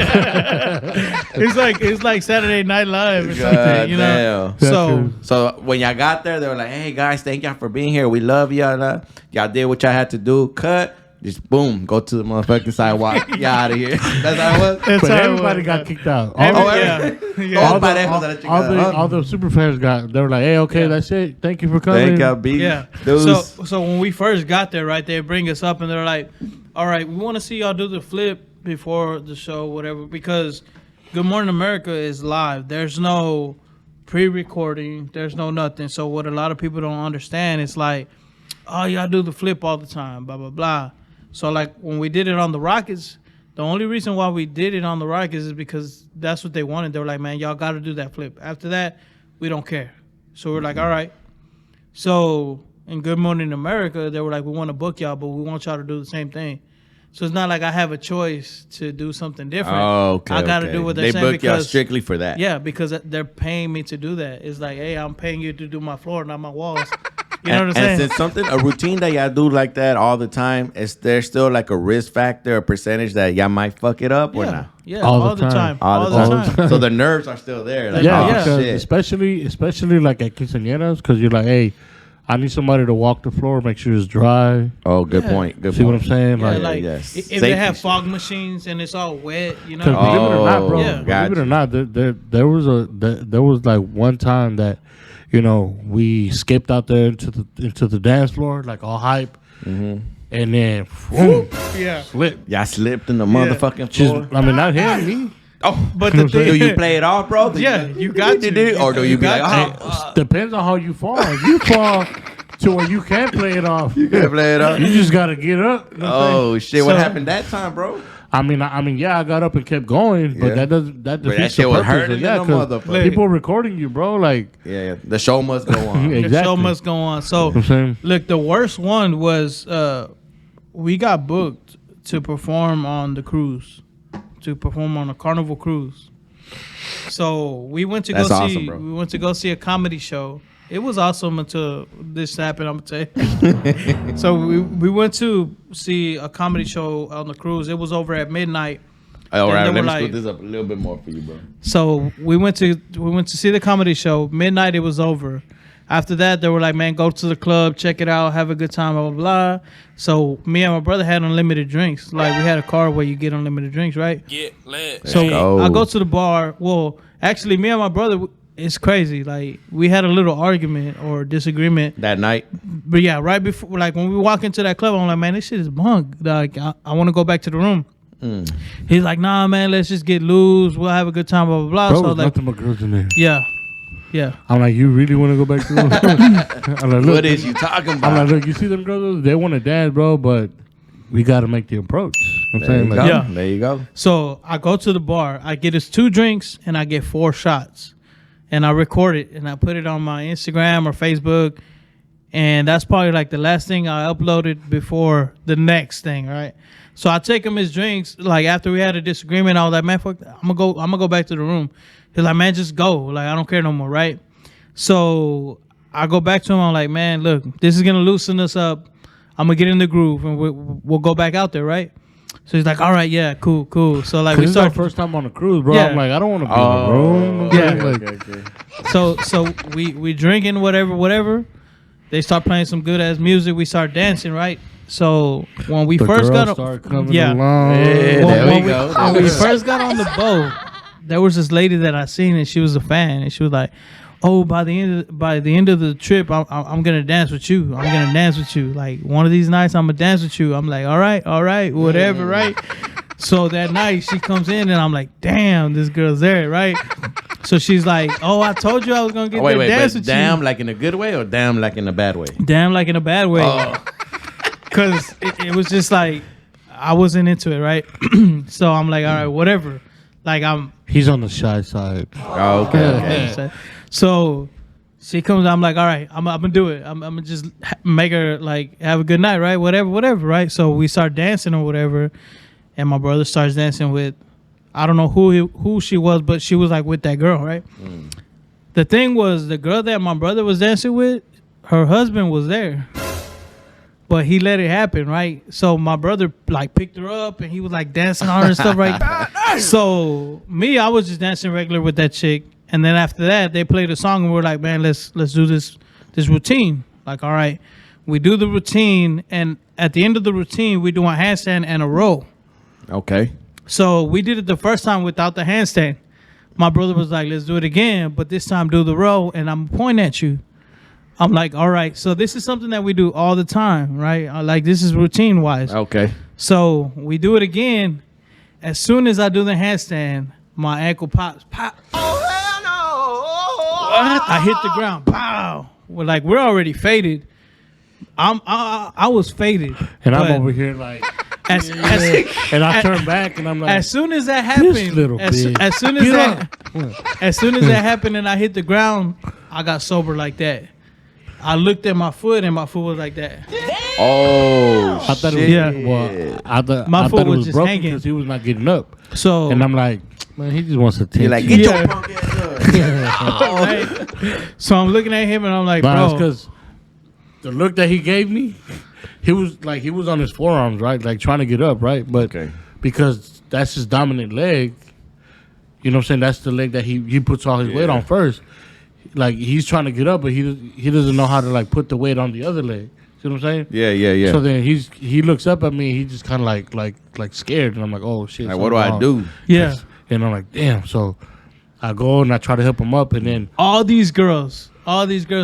It's like Saturday Night Live or God something, you know. damn. So So when y'all got there, they were like, "Hey guys, thank y'all for being here. We love y'all. Y'all did what y'all had to do. Cut. Just boom, go to the motherfucking sidewalk. Y'all out of here." That's how it was. that's But how it everybody was. got kicked out. Every- Oh, yeah. All All the super fans they were like, hey, okay, that's it. Thank you for coming. Thank y'all, big Yeah. dudes. So when we first got there, right, they bring us up and they're like, "All right, we want to see y'all do the flip before the show, whatever, because Good Morning America is live. There's no pre-recording. There's no nothing. So what a lot of people don't understand is like, oh, y'all do the flip all the time, blah blah blah. So like when we did it on the Rockets, the only reason why we did it on the Rockets is because that's what they wanted. They were like, man, y'all got to do that flip. After that, we don't care. So we're like, all right. So in Good Morning America, they were like, we want to book y'all, but we want y'all to do the same thing. So it's not like I have a choice to do something different. Oh, okay. I got to okay. do what they're they saying book y'all because strictly for that. yeah, because they're paying me to do that. It's like, hey, I'm paying you to do my floor, not my walls. You know what I'm saying? And since a routine that y'all do like that all the time, is there still like a risk factor, a percentage that y'all might fuck it up or yeah, not? yeah, All all, the the time, All the time. So the nerves are still there. Like, Yeah, oh, because shit. especially like at quinceañeras, because you're like, hey, I need somebody to walk the floor, make sure it's dry. Oh, good point. Good See point. what I'm saying? Yeah, Like, like yes. if Safety they have shit. fog machines and it's all wet, you know. because believe it or not, bro, Yeah. got believe it or you. not, there was like one time that, you know, we skipped out there into the dance floor like all hype, and then boom, Yeah. slipped. Y'all slipped in the motherfucking Just, floor. I mean, not him, me. Oh, But the thing, do you play it off, bro? Yeah, you got to. Or do you be like, got oh, Depends on how you fall. If you fall to where you can't play it off, you can't play it off? you just gotta get up. You know what I'm saying? Oh shit! What So- happened that time, bro? I mean, yeah, I got up and kept going, but Yeah. that that defeats shit the was purpose. hurting of that, in the 'cause motherfucker. people are recording you, bro. Like, Yeah, the show must go on. The exactly. show must go on. So, I'm saying? look, the worst one was we got booked to perform on the cruise, to perform on a Carnival cruise. So we went to That's go awesome, see. bro. We went to go see a comedy show. It was awesome until this happened. I'm gonna tell you. So we went to see a comedy show on the cruise. It was over at midnight. All And right, they let were me like- scoot this up a little bit more for you, bro. So we went to see the comedy show. Midnight it was over. After that, they were like, man, go to the club, check it out, have a good time, blah, blah, blah. So me and my brother had unlimited drinks. Like, we had a car where you get unlimited drinks, right? Get lit. So go. I go to the bar. Well, actually, me and my brother, it's crazy. Like, we had a little argument or disagreement. That night? But yeah, right before, like, when we walk into that club, I'm like, man, this shit is bunk. Like, I want to go back to the room. He's like, nah, man, let's just get loose. We'll have a good time, blah, blah, blah. Bro, So, there's like, nothing but girls in there. yeah. I'm like, you really want to go back to them? I'm like, look, What is you talking I'm about? like, look, you see them girls? They want to dance, bro, but we got to make the approach. I'm There saying, you like, go. Yeah. There you go. So I go to the bar. I get us 2 drinks and I get 4 shots. And I record it and I put it on my Instagram or Facebook. And that's probably like the last thing I uploaded before the next thing, right? So I take him his drinks. Like, after we had a disagreement, I was like, man, fuck that. I'm gonna go back to the room. He's like, man, just go. Like, I don't care no more, right? So I go back to him. I'm like, man, look, this is gonna loosen us up. I'm gonna get in the groove and we'll go back out there, right? So he's like, all right, yeah, cool. So like, we this is our start. first time on a cruise, bro. Yeah. I'm like, I don't want to be in the room. Yeah. Like, So we drinking whatever. They start playing some good ass music. We start dancing, right? So when we the first girls got start coming yeah. along. Yeah, there we go. When we first got on the boat, there was this lady that I seen and she was a fan and she was like, "Oh, by the end of the trip, I'm gonna dance with you. I'm gonna dance with you. Like, one of these nights, I'm gonna dance with you." I'm like, all right, whatever, right? So that night she comes in and I'm like, damn, this girl's there, right? So she's like, "Oh, I told you I was gonna get there dance but with damn you." like in a good way or damn like in a bad way? Damn, like in a bad way. Cause it was just like I wasn't into it, right? So I'm like, all right, whatever. Like, He's on the shy side. Oh, okay. So she comes. I'm like, all right, I'm gonna do it. I'm gonna just make her like have a good night, right? Whatever, right? So we start dancing or whatever, and my brother starts dancing with, I don't know who she was, but she was like with that girl, right? The thing was, the girl that my brother was dancing with, her husband was there. But he let it happen, right? So my brother like picked her up and he was like dancing on her and stuff, right? So me, I was just dancing regular with that chick. And then after that, they played a song and we're like, man, let's do this routine. Like, all right, we do the routine, and at the end of the routine, we do a handstand and a roll. Okay. So we did it the first time without the handstand. My brother was like, let's do it again, but this time do the roll, and I'm pointing at you. I'm like, all right, so this is something that we do all the time, right? Like, this is routine wise. Okay. So we do it again. As soon as I do the handstand, my ankle pops. Pop. Oh, hell no. I hit the ground. Pow. We're already faded. I was faded. And I'm but over here like, as and I turn back and I'm like, as soon as that happened, little bitch. as soon as that happened and I hit the ground, I got sober like that. I looked at my foot and my foot was like that. Oh, I thought shit. it was, well, I My thought foot it was was just broken hanging. because he was not getting up. So And I'm like, man, he just wants to take You're like, you. get Yeah. your punk ass up. right? So I'm looking at him and I'm like, Nah, bro. because the look that he gave me, he was on his forearms, right? Like trying to get up, right? But Okay. because that's his dominant leg, you know what I'm saying? That's the leg that he puts all his weight on first. Like, he's trying to get up, but he doesn't know how to like put the weight on the other leg. See what I'm saying? Yeah. So then he looks up at me. He just kind of like scared, and I'm like, oh shit. Like, what do I something do? wrong. Yeah. And I'm like, damn. So I go and I try to help him up, and then All these girls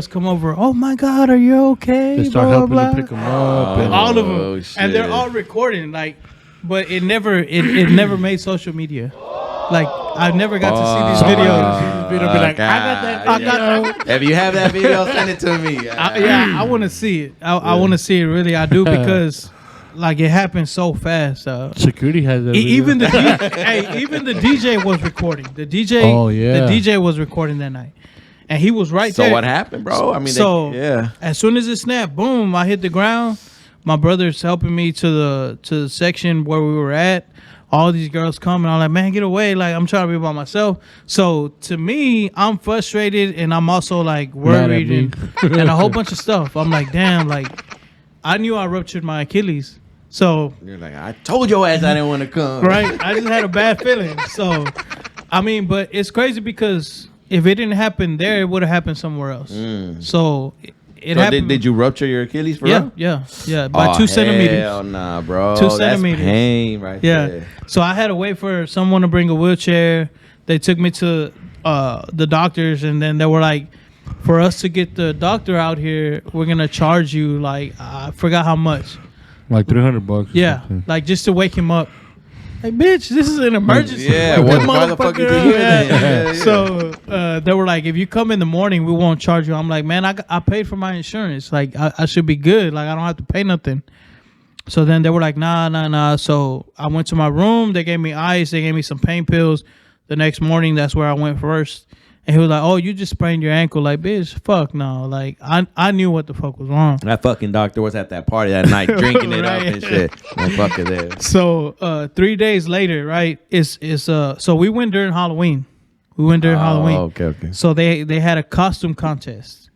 come over. Oh my God, are you okay? they start Blah, helping blah, to pick blah. him up. And All of them, Oh, and they're shit. all recording. Like, but it never made social media. Like, I've never got to see these videos. Be like, I got that. If you have that video, send it to me. I want to see it. I want to see it. Really, I do, because like it happened so fast. Security has that. Even the even the DJ was recording. The DJ, Oh, yeah. the DJ was recording that night, and he was right So there. what happened, bro? I mean, yeah. As soon as it snapped, boom! I hit the ground. My brother's helping me to the section where we were at. All these girls come, and I'm like, man, get away! Like, I'm trying to be by myself. So to me, I'm frustrated, and I'm also like worried and a whole bunch of stuff. I'm like, damn! Like, I knew I ruptured my Achilles. So You're like, I told your ass I didn't want to come. right, I just had a bad feeling. So, I mean, but it's crazy because if it didn't happen there, it would have happened somewhere else. So it So happened. did you rupture your Achilles for Yeah, real? yeah. By 2 centimeters. Hell nah, bro. 2 That's centimeters. pain right Yeah. there. So I had to wait for someone to bring a wheelchair. They took me to the doctors, and then they were like, for us to get the doctor out here, we're gonna charge you like I forgot how much. Like $300. Yeah, like just to wake him up. Like, bitch, this is an emergency. Yeah, Wake why that the fuck motherfucker you up. here then? Yeah, yeah. So they were like, if you come in the morning, we won't charge you. I'm like, man, I paid for my insurance. Like, I should be good. Like, I don't have to pay nothing. So then they were like, nah. So I went to my room. They gave me ice. They gave me some pain pills. The next morning, that's where I went first. And he was like, oh, you just sprained your ankle. Like, bitch, fuck no. Like, I knew what the fuck was wrong. That fucking doctor was at that party that night drinking it up and shit. And fuck it there. So 3 days later, right? So we went during Halloween. Halloween. Okay. So they had a costume contest,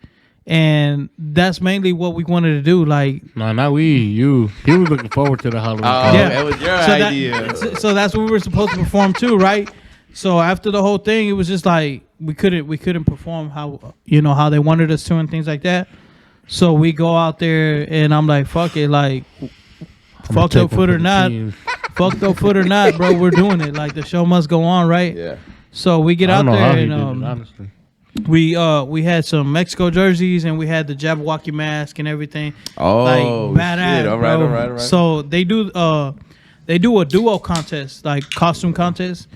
and that's mainly what we wanted to do. Like, No, not we. You. He was looking forward to the Halloween. Yeah. It was your so idea. so that's what we were supposed to perform too, right? So after the whole thing, it was just like we couldn't perform how how they wanted us to and things like that. So we go out there, and I'm like, fuck it, like fucked up foot or not, bro, we're doing it. Like, the show must go on, right? Yeah. So we get out there, and honestly. we had some Mexico jerseys, and we had the Jabberwocky mask and everything. Oh, like, shit. badass, All right, bro. all right. So they do a duo contest, like costume contest.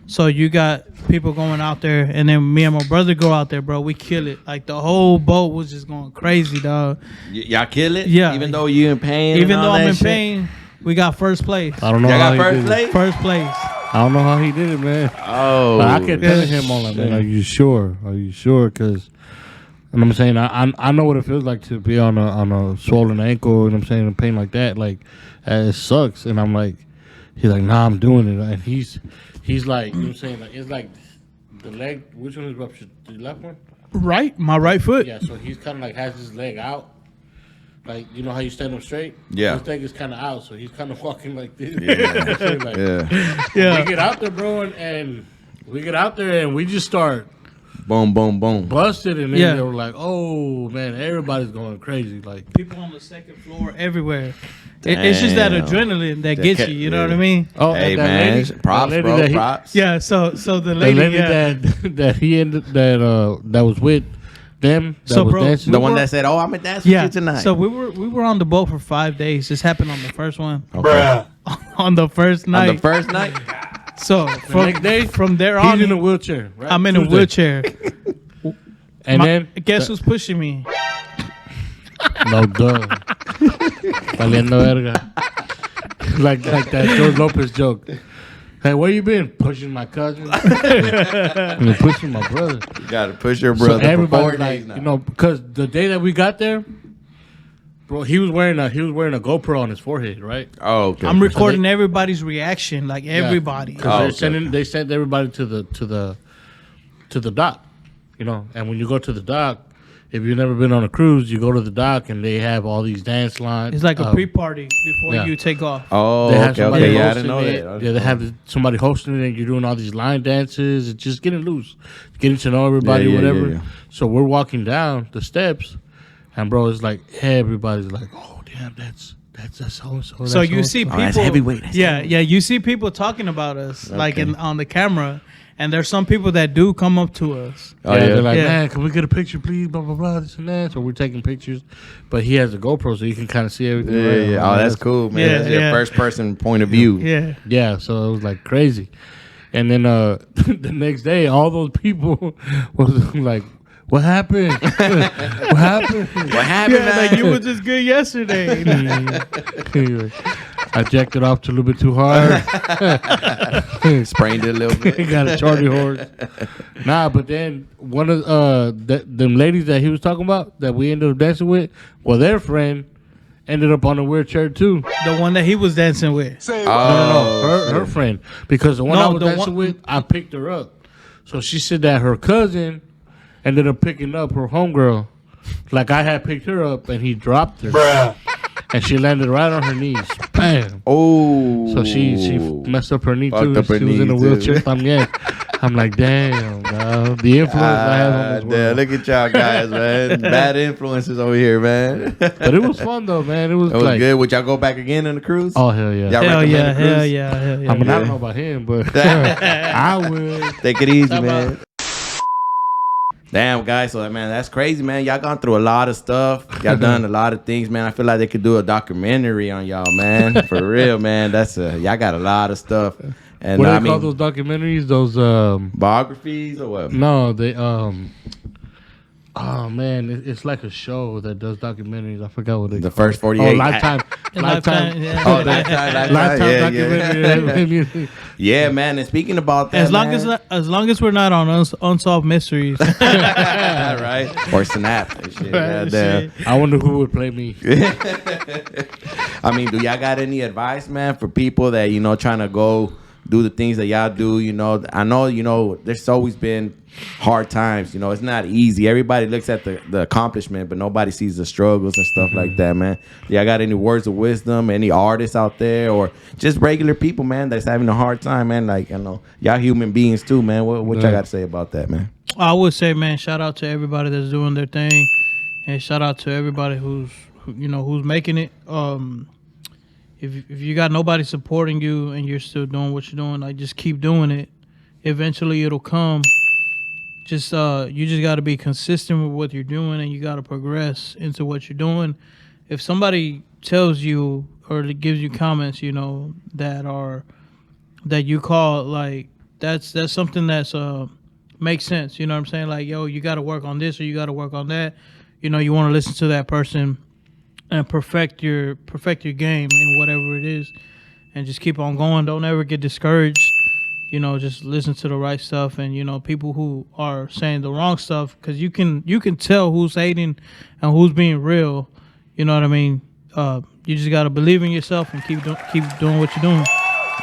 So you got people going out there, and then me and my brother go out there, bro. We kill it. Like, the whole boat was just going crazy, dog. Y'all kill it? Yeah. Even though you in pain? Even and though all I'm that in shit? pain, we got first place. I don't know Y'all how got he first did it. place? First place. I don't know how he did it, man. Oh. But I kept telling him, all like, man, are you sure? Are you sure? Because, and I'm saying, I know what it feels like to be on a swollen ankle, and I'm saying, in pain like that. Like, it sucks. And I'm like, he's like, nah, I'm doing it. And he's like, you know what I'm saying? Like, it's like the leg, which one is ruptured? The left one? Right, my right foot. Yeah, so he's kind of like has his leg out. Like, you know how you stand up straight? Yeah. His leg is kind of out, so he's kind of walking like this. Yeah. Like, Yeah. We get out there, bro, and we get out there, and we just start Boom, boom, boom. busted, and then Yeah. they were like, "Oh man, everybody's going crazy!" Like, People on the second floor everywhere. It's just that Damn. adrenaline that gets you. You know what I mean? oh, Hey, and that man. lady- Props, that lady bro. that he- Props. Yeah. So the The lady, lady yeah. that he ended that was with them. That So, was bro, dancing. The We one were- that said, "Oh, I'm gonna dance with Yeah. you tonight." So we were on the boat for 5 days. This happened on the first one. okay. On the first night. On the first night. So next day, from there he's on, in a wheelchair. Right? I'm in a Tuesday. wheelchair. and then Guess who's pushing me? no duh, valiendo verga. like that George Lopez joke. Hey, where you been? Pushing my cousin. And pushing my brother. You gotta push your brother. So for 4 everybody, days like, now. because the day that we got there, bro, he was wearing a GoPro on his forehead, right? Oh, okay. I'm recording everybody's reaction, like everybody. Because Oh, okay. they sent everybody to the dock, you know. And when you go to the dock, if you've never been on a cruise, you go to the dock and they have all these dance lines. It's like a pre-party before yeah. you take off. Oh, They have okay, somebody okay. Yeah, I hosting didn't know it. that. Yeah, they have somebody hosting it, and you're doing all these line dances. It's just getting loose, getting to know everybody, Yeah, whatever. yeah. So we're walking down the steps, and bro, it's like everybody's like, "Oh, damn, that's so and so." So you see people. that's heavyweight, that's yeah. You see people talking about us, like on the camera, and there's some people that do come up to us. Oh, yeah, yeah. they're like, Yeah. man, can we get a picture, please? Blah blah blah, this and that. So we're taking pictures, but he has a GoPro, so you can kind of see everything. Yeah, around. yeah. Oh, that's cool, man. Yeah, That's your yeah. first person point of view. Yeah. Yeah, so it was like crazy. And then the next day, all those people was like, "What happened? What happened?" What happened, Yeah, man? like you were just good yesterday. I jacked it off a little bit too hard. Sprained it a little bit. Got a Charlie horse. Nah, but then one of them ladies that he was talking about that we ended up dancing with, well, their friend ended up on a wheelchair too. The one that he was dancing with. No, her friend, because the one I was the dancing one- with, I picked her up. So she said that her cousin ended up picking up her homegirl, like I had picked her up, and he dropped her, and she landed right on her knees. Bam. Oh. So she messed up her knee Fucked too. up her She was in a knee, wheelchair too. también. I'm like, damn, bro. The influence I have on this world. Look at y'all guys, man. Bad influences over here, man. But it was fun though, man. It was like, good. Would y'all go back again on the cruise? Oh hell yeah. Y'all Hell recommend yeah, the cruise? hell yeah, hell yeah. I mean, I don't know about him, but I would. Take it easy, How about- man. Damn, guys. So, man, that's crazy, man. Y'all gone through a lot of stuff. Y'all done a lot of things, man. I feel like they could do a documentary on y'all, man. For real, man. Y'all got a lot of stuff. And What do they call those documentaries? Those biographies or what? no, they oh man, it's like a show that does documentaries. I forgot what they The call first it. 48. Oh, Lifetime. Yeah. Oh, Lifetime documentary. Yeah, man. And speaking about that, As long as we're not on unsolved mysteries. right? Or Snap and shit. Goddamn. I wonder who would play me. I mean, do y'all got any advice, man, for people that, trying to go do the things that y'all do? I know, there's always been hard times. It's not easy. Everybody looks at the accomplishment, but nobody sees the struggles and stuff like that, man. Y'all got any words of wisdom? Any artists out there, or just regular people, man, that's having a hard time, man? Like, y'all human beings too, man. What y'all got to say about that, man? I would say, man, shout out to everybody that's doing their thing, and shout out to everybody who's making it. If you got nobody supporting you and you're still doing what you're doing, like, just keep doing it. Eventually it'll come. You just got to be consistent with what you're doing, and you got to progress into what you're doing. If somebody tells you or gives you comments, that you call, like, that's something that's makes sense. You know what I'm saying? Like, yo, you got to work on this or you got to work on that. You want to listen to that person and perfect your game in whatever it is, and just keep on going. Don't ever get discouraged. Just listen to the right stuff, and people who are saying the wrong stuff, because you can tell who's hating and who's being real. You know what I mean? You just gotta believe in yourself and keep doing what you're doing.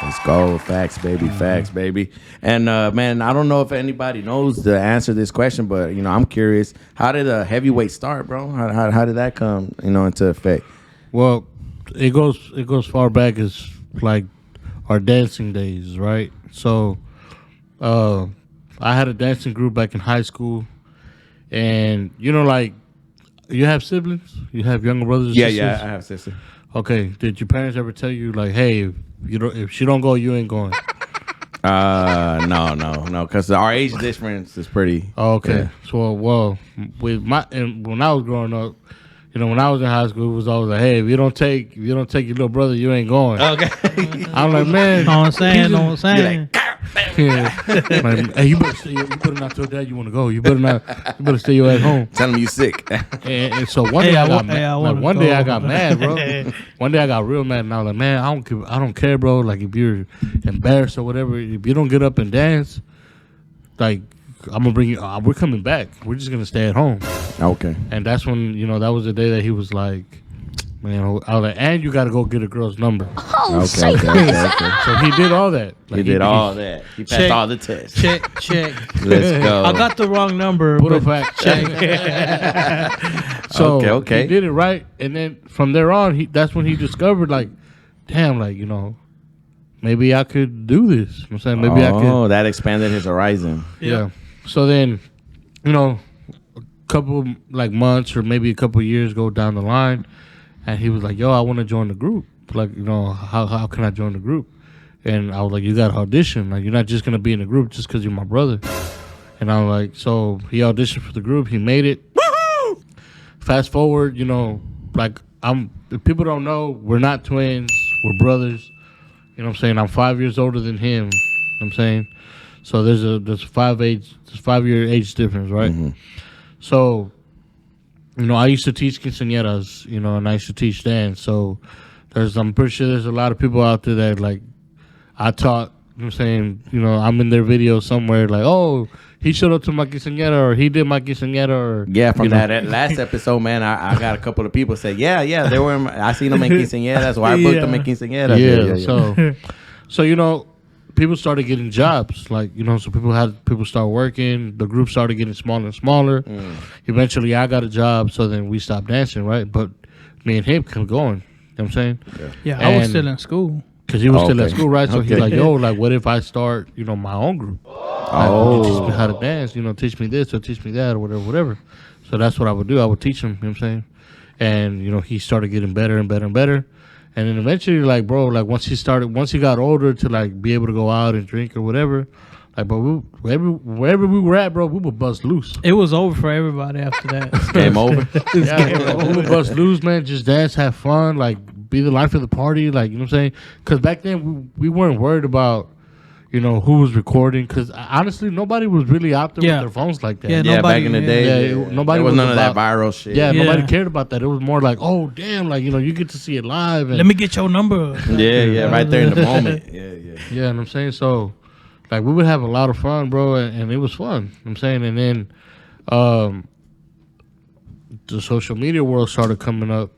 Let's go. Facts, baby. Facts, baby. And, man, I don't know if anybody knows the answer to this question, but, I'm curious. How did a heavyweight start, bro? How did that come, into effect? Well, it goes far back as, like, our dancing days, right? So, I had a dancing group back in high school, and, like, you have siblings? You have younger brothers and sisters? Yeah, I have sisters. Okay. Did your parents ever tell you, like, hey, if she don't go, you ain't going? No, because our age difference is pretty. Oh, okay. Yeah. So, well, when I was growing up, when I was in high school, it was always like, hey, if you don't take your little brother, you ain't going. Okay. I'm like, man. Know what I'm saying? Yeah. Like, hey, you better not tell dad you want to go. You better stay your ass home. Tell him you sick. And so one day I got mad. One day I got mad, bro. One day I got real mad, and I was like, man, I don't care, bro. Like, if you're embarrassed or whatever, if you don't get up and dance, like, I'm gonna bring you. We're coming back. We're just gonna stay at home. Okay. And that's when that was the day that he was like, man, I was like, and you got to go get a girl's number. Okay. So he did all that. Like, he did all that. He passed all the tests. Check. Let's go. I got the wrong number. Put a but fact check. So okay. he did it right, and then from there on, that's when he discovered, like, damn, like, maybe I could do this. You know what I'm saying, maybe I could. Oh, that expanded his horizon. Yeah. So then, a couple like months or maybe a couple years go down the line, and he was like, yo, I want to join the group. Like, how can I join the group? And I was like, you got to audition. Like, you're not just going to be in the group just because you're my brother. And I was like, so he auditioned for the group. He made it. Woo-hoo! Fast forward, like, if people don't know, we're not twins. We're brothers. You know what I'm saying? I'm 5 years older than him. You know what I'm saying? So there's a 5-year age difference, right? Mm-hmm. So, I used to teach quinceañeras, and I used to teach dance. So I'm pretty sure there's a lot of people out there that, like, I taught, you know what I'm saying, I'm in their video somewhere, like, oh, he showed up to my quinceañera, or he did my quinceañera, or... Yeah, from that last episode, man, I got a couple of people say, yeah, they were I seen them in quinceañera, that's why I booked them in quinceañera. Yeah. So, people started getting jobs, like, so people start working, the group started getting smaller and smaller. Eventually I got a job, so then we stopped dancing, right? But me and him kept going, you know what I'm saying? Yeah, I was still in school. because he was still at Okay. school, right? So Okay. he's like, yo, like, what if I start, my own group? Like, would you teach me how to dance, teach me this or teach me that or whatever. So that's what I would do. I would teach him, you know what I'm saying? And, he started getting better and better and better. And then eventually, like, bro, like, once he got older to, like, be able to go out and drink or whatever, like, but wherever we were at, bro, we would bust loose. It was over for everybody after that. Game over. Yeah, we would bust loose, man. Just dance, have fun, like, be the life of the party, like, you know what I'm saying? Because back then, we weren't worried about, who was recording. Because honestly, nobody was really out there with their phones like that. Yeah, Yeah, nobody, back in the day, nobody there was none of that about- viral shit. Yeah, Yeah. nobody cared about that. It was more like, oh, damn, like, you get to see it live. And, Let me get your number. yeah, right there in the moment. Yeah. yeah, you know what I'm saying? So, like, we would have a lot of fun, bro, and it was fun. You know what I'm saying? And then the social media world started coming up,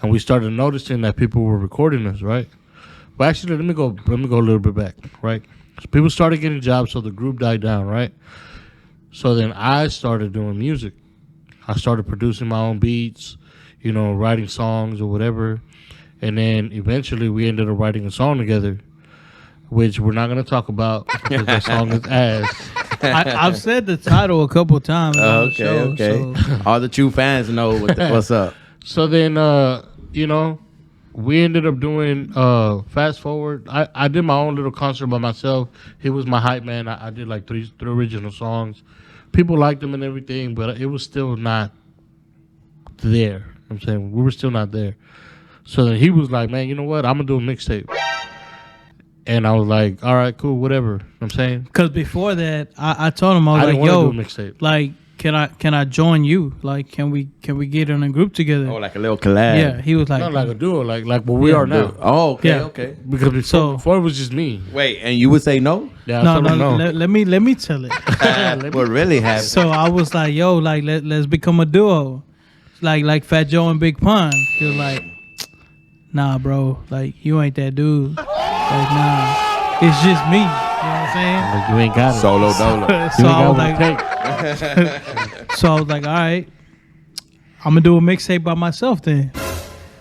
and we started noticing that people were recording us, right? Well, actually, let me go a little bit back, right? So people started getting jobs, so the group died down, right? So then I started doing music. I started producing my own beats, writing songs or whatever. And then eventually we ended up writing a song together, which we're not going to talk about because that song is ass. I've said the title a couple of times. On the show, Okay. so- All the true fans know what's up. So then, we ended up doing, fast forward. I did my own little concert by myself. He was my hype man. I did like three original songs. People liked them and everything, but it was still not there. You know what I'm saying? We were still not there. So then he was like, man, you know what? I'm going to do a mixtape. And I was like, all right, cool, whatever. You know what I'm saying? Because before that, I told him, I was I didn't like, yo, want to do a mixtape. like, can I join you? Like, can we get in a group together? Oh, like a little collab. Yeah, he was like, Not like a duo, like what we are now. Oh, okay, Yeah. okay. Because before it was just me. Wait, and you would say no? Yeah, I no, told him no, let me tell it. What really happened? So I was like, yo, like let's become a duo, like Fat Joe and Big Pun. He was like, nah, bro, like you ain't that dude. Like, nah, it's just me. You know what I'm saying? Like, you ain't got it. Solo dolo. So I was like, all right, I'm gonna do a mixtape by myself then.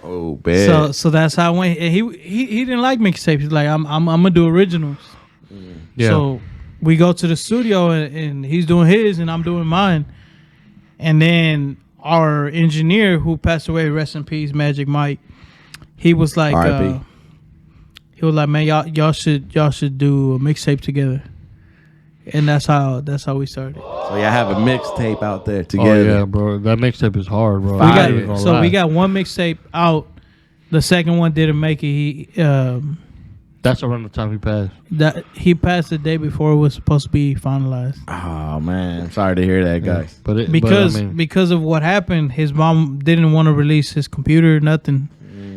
Oh, bad. So that's how I went. And he didn't like mixtapes. He's like, I'm gonna do originals. Yeah. So we go to the studio and he's doing his and I'm doing mine. And then our engineer who passed away, rest in peace, Magic Mike, he was like, R.I.P. he was like, man, y'all should do a mixtape together. And that's how we started. So y'all have a mixtape out there Oh together. yeah, bro. That mixtape is hard, bro. We Fire. I ain't even gonna lie. we got one mixtape out. The second one didn't make it. That's around the time he passed. He passed the day before it was supposed to be finalized. Oh man, sorry to hear that, guys. Because of what happened, his mom didn't want to release his computer, nothing.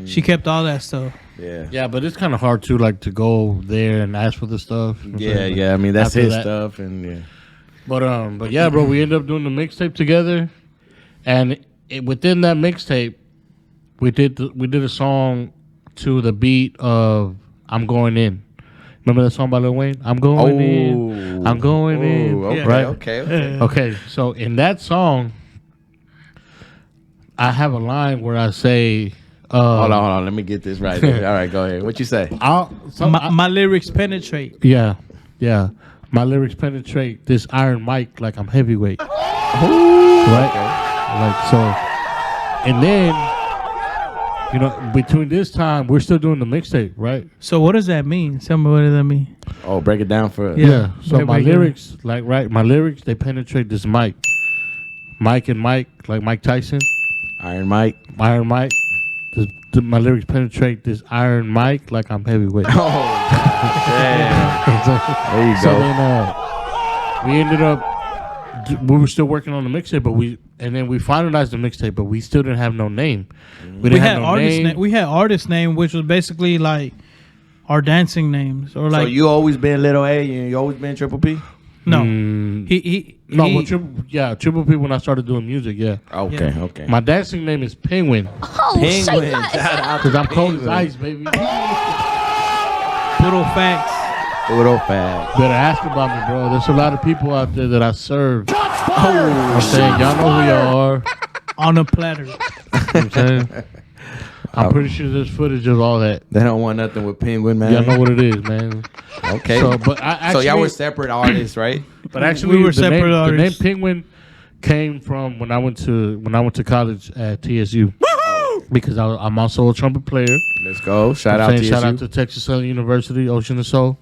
She kept all that stuff. Yeah. Yeah, but it's kind of hard to like to go there and ask for the stuff. You know what I'm saying? Yeah. I mean, that's After his that- stuff, and yeah. But yeah, bro, we ended up doing the mixtape together, and within that mixtape, we did a song to the beat of "I'm Going In." Remember that song by Lil Wayne? I'm going in. I'm going in. Okay, right? okay. Okay. So in that song, I have a line where I say, Hold on. Let me get this right. All right, go ahead. What you say? My lyrics penetrate. Yeah. My lyrics penetrate this iron mic like I'm heavyweight. Right? Like so. And then, between this time, we're still doing the mixtape, right? So what does that mean? Tell me, what does that mean? Oh, break it down for us. Yeah. So my break it down. lyrics, my lyrics, they penetrate this mic. Mike and Mike, like Mike Tyson. Iron Mike. Iron Mike. My lyrics penetrate this iron mic like I'm heavyweight. Oh, damn. There you So go. then we ended up, we were still working on the mixtape, and then we finalized the mixtape, but we still didn't have no name. We didn't have no name. We had artist name, which was basically like our dancing names, or So like you always been Little A, and you always been Triple P? no, Mm. he Triple P when I started doing music, yeah. Okay, okay. My dancing name is Penguin, Penguin. Shout out because to I'm cold as Penguin. ice, baby. Puro facts. Puro fact. Better ask about me, bro. There's a lot of people out there that I serve. I'm saying, y'all know who y'all are. On a platter. You know what I'm saying? I'm pretty sure there's footage of all that. They don't want nothing with Penguin, man. Y'all know what it is, man. Okay. So, but I actually, so y'all were separate artists, right? But actually, We were the separate name, artists. The name Penguin came from when I went to college at TSU. Because I'm also a trumpet player. Let's go. Shout out to Shout out to Texas Southern University, Ocean and Soul.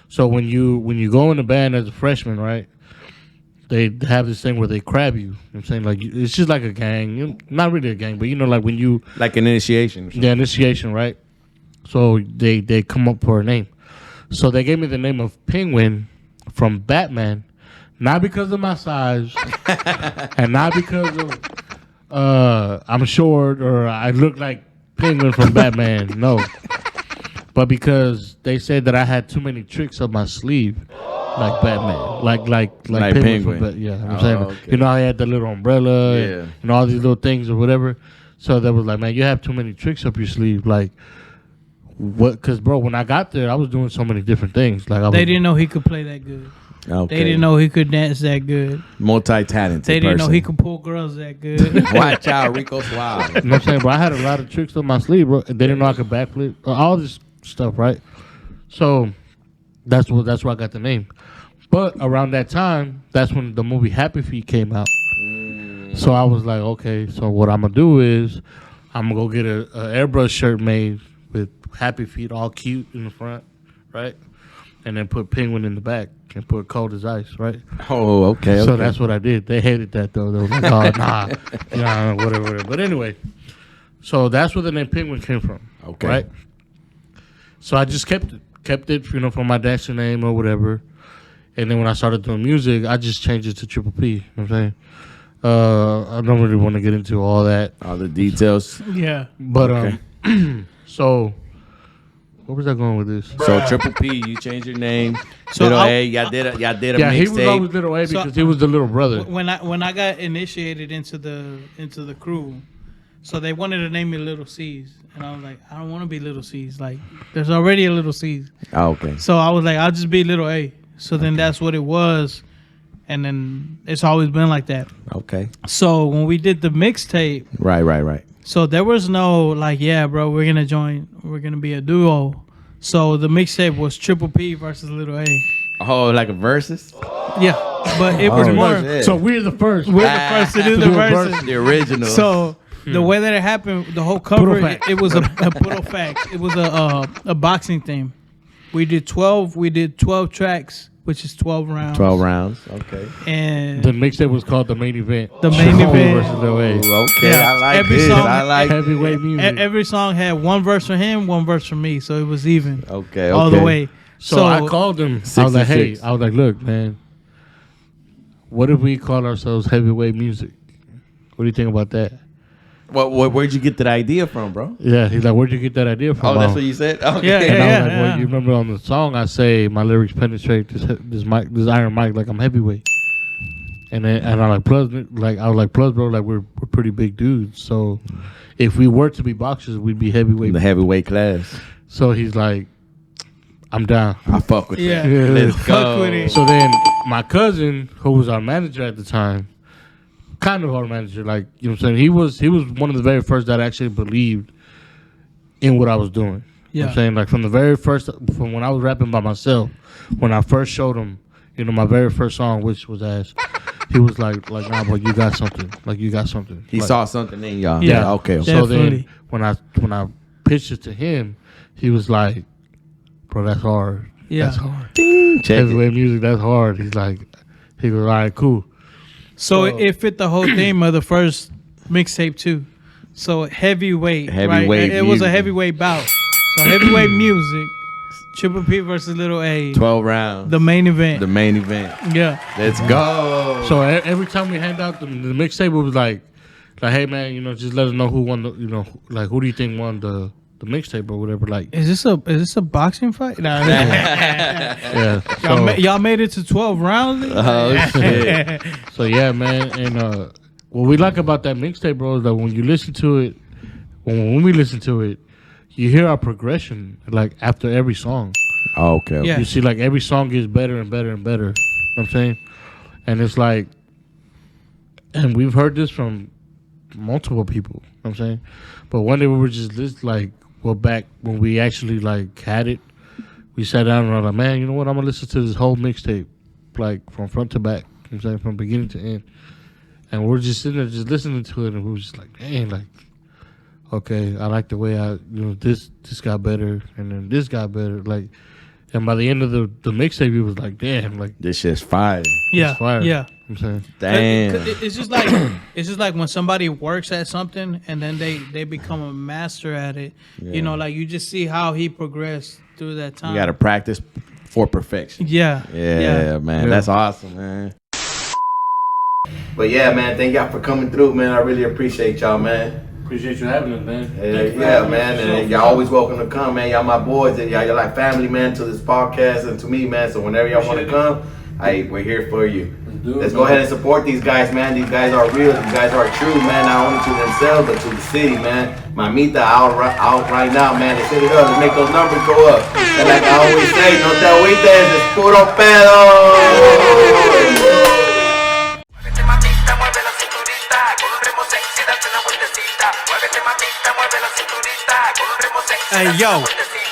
So when you go in the band as a freshman, right? They have this thing where they crab you. You know what I'm saying? Like, it's just like a gang. Not really a gang, but like when you... Like an initiation. Or something. Yeah, initiation, right? So they come up for a name. So they gave me the name of Penguin from Batman, not because of my size, and not because of I'm short or I look like Penguin from Batman. No. But because they said that I had too many tricks up my sleeve. Like Batman, like Penguin. From yeah, I'm saying, okay. you know, I had the little umbrella, Yeah. and all these little things or whatever. So they was like, man, you have too many tricks up your sleeve. Like, what? Because bro, when I got there, I was doing so many different things. Like, They didn't know he could play that good. Okay. They didn't know he could dance that good. Multi-talented. They didn't know person. he could pull girls that good. Watch out, Rico Suave. You know what I'm saying? But I had a lot of tricks up my sleeve, bro. And they didn't know I could backflip, all this stuff, right? So that's where I got the name. But around that time, that's when the movie Happy Feet came out. So I was like, okay, so what I'm going to do is I'm going to go get a airbrush shirt made with Happy Feet all cute in the front, right? And then put Penguin in the back and put Cold as Ice, right? Oh, okay. So that's what I did. They hated that, though. They were like, oh, nah, whatever. But anyway, so that's where the name Penguin came from, Okay. right? So I just kept it, from my dancer name or whatever. And then when I started doing music, I just changed it to Triple P. You know what I'm saying? I don't really want to get into all that. All the details. Yeah. But, so, where was I going with this? So Triple P, you changed your name. So Little I- A, y'all did a Yeah, he was always mixtape. Little A So- because he was the little brother. When I got initiated into the crew, so they wanted to name me Little C's, and I was like, I don't want to be Little C's. Like, there's already a Little C's. Oh, okay. So I was like, I'll just be Little A. So then that's what it was, and then it's always been like that. Okay. So when we did the mixtape, Right. so there was no like, yeah, bro, we're gonna be a duo. So the mixtape was Triple P versus Little A. Oh, like a versus? Yeah, but it was Oh, more. shit. So we're the first. We're the first to do the do a verses. The original. So the way that it happened, the whole cover, Puro fact. it was a Puro fact. It was a boxing theme. We did 12 tracks, which is 12 rounds. 12 rounds. Okay. And The mixtape was called The Main Event. The Main Triple P Event. versus Lil A. Ooh, okay. Yeah. I like Every this. song- I like Heavyweight music. every song had one verse for him, one verse for me, so it was even Okay. all the way. So I called him. I was like, hey, 66. look, man, what if we call ourselves Heavyweight Music? What do you think about that? Where'd you get that idea from, bro? Yeah, he's like, where'd you get that idea from? Oh, that's Mom?" what you said? Okay. Yeah, And I was like, yeah. well, you remember on the song I say my lyrics penetrate this iron mic like I'm heavyweight. And I like plus bro, like we're pretty big dudes. So if we were to be boxers, we'd be heavyweight. The heavyweight class. So he's like, I'm down. I fuck with Yeah. that. Yeah. Let's Fuck go. with it. So then my cousin, who was our manager at the time, kind of our manager, like, you know what I'm saying? He was one of the very first that actually believed in what I was doing. You know what Yeah. I'm saying? Like from the very first, from when I was rapping by myself, when I first showed him, my very first song, which was Ass, he was like, nah, boy, you got something. Like, you got something. He Like, saw something in y'all. Yeah. Okay. So Definitely. then when I pitched it to him, he was like, bro, that's hard. Yeah. That's hard. Check it. Heavyweight music, that's hard. He goes, all right, cool. So it fit the whole theme of the first mixtape too. So heavyweight, Heavyweight right? It was a music. heavyweight bout. So heavyweight music, Triple P versus Little A, 12 rounds. the main event. The main event. Yeah, Let's go. So every time we hand out the mixtape, it was like, hey man, just let us know who won the, like who do you think won the mixtape or whatever. Like, is this a boxing fight? Nah, yeah. y'all made it to 12 rounds. Oh, shit. So yeah, man. And what we like about that mixtape, bro, is that when you listen to it, when we listen to it, you hear our progression like after every song. Oh, okay. Yeah. You see, like every song gets better and better and better. You know what I'm saying? And it's like, and we've heard this from multiple people. You know what I'm saying, but one day we were just like, well, back when we actually like had it, we sat down and were like, man, you know what? I'm gonna listen to this whole mixtape, like from front to back. You know what I'm saying, from beginning to end. And we're just sitting there, just listening to it, and we were just like, dang, like, okay, I like the way this got better, and then this got better, like. And by the end of the mixtape, he was like, damn, like This shit's fire. Yeah, fire. yeah. I'm saying, Damn. It's just like when somebody works at something and then they become a master at it. Yeah. You know, like you just see how he progressed through that time. You got to practice for perfection. Yeah. Yeah, man. Yeah. That's awesome, man. But yeah, man, thank y'all for coming through, man. I really appreciate y'all, man. appreciate you having us, man. Yeah, man. And y'all always welcome to come, man. Y'all my boys. And y'all like family, man, to this podcast and to me, man. So whenever y'all want to come, we're here for you. Let's go ahead and support these guys, man. These guys are real. These guys are true, man. Not only to themselves, but to the city, man. Mamita out right now, man. Let's hit it up. Let's make those numbers go up. And like I always say, no te agüites, it's puro pedo. Hey yo,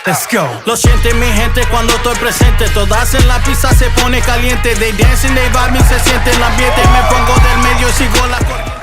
let's go. Lo siente mi gente cuando estoy presente. Todas en la pista se pone caliente. They dancing, they vibing, se siente el ambiente. Me pongo del medio y sigo la corriente.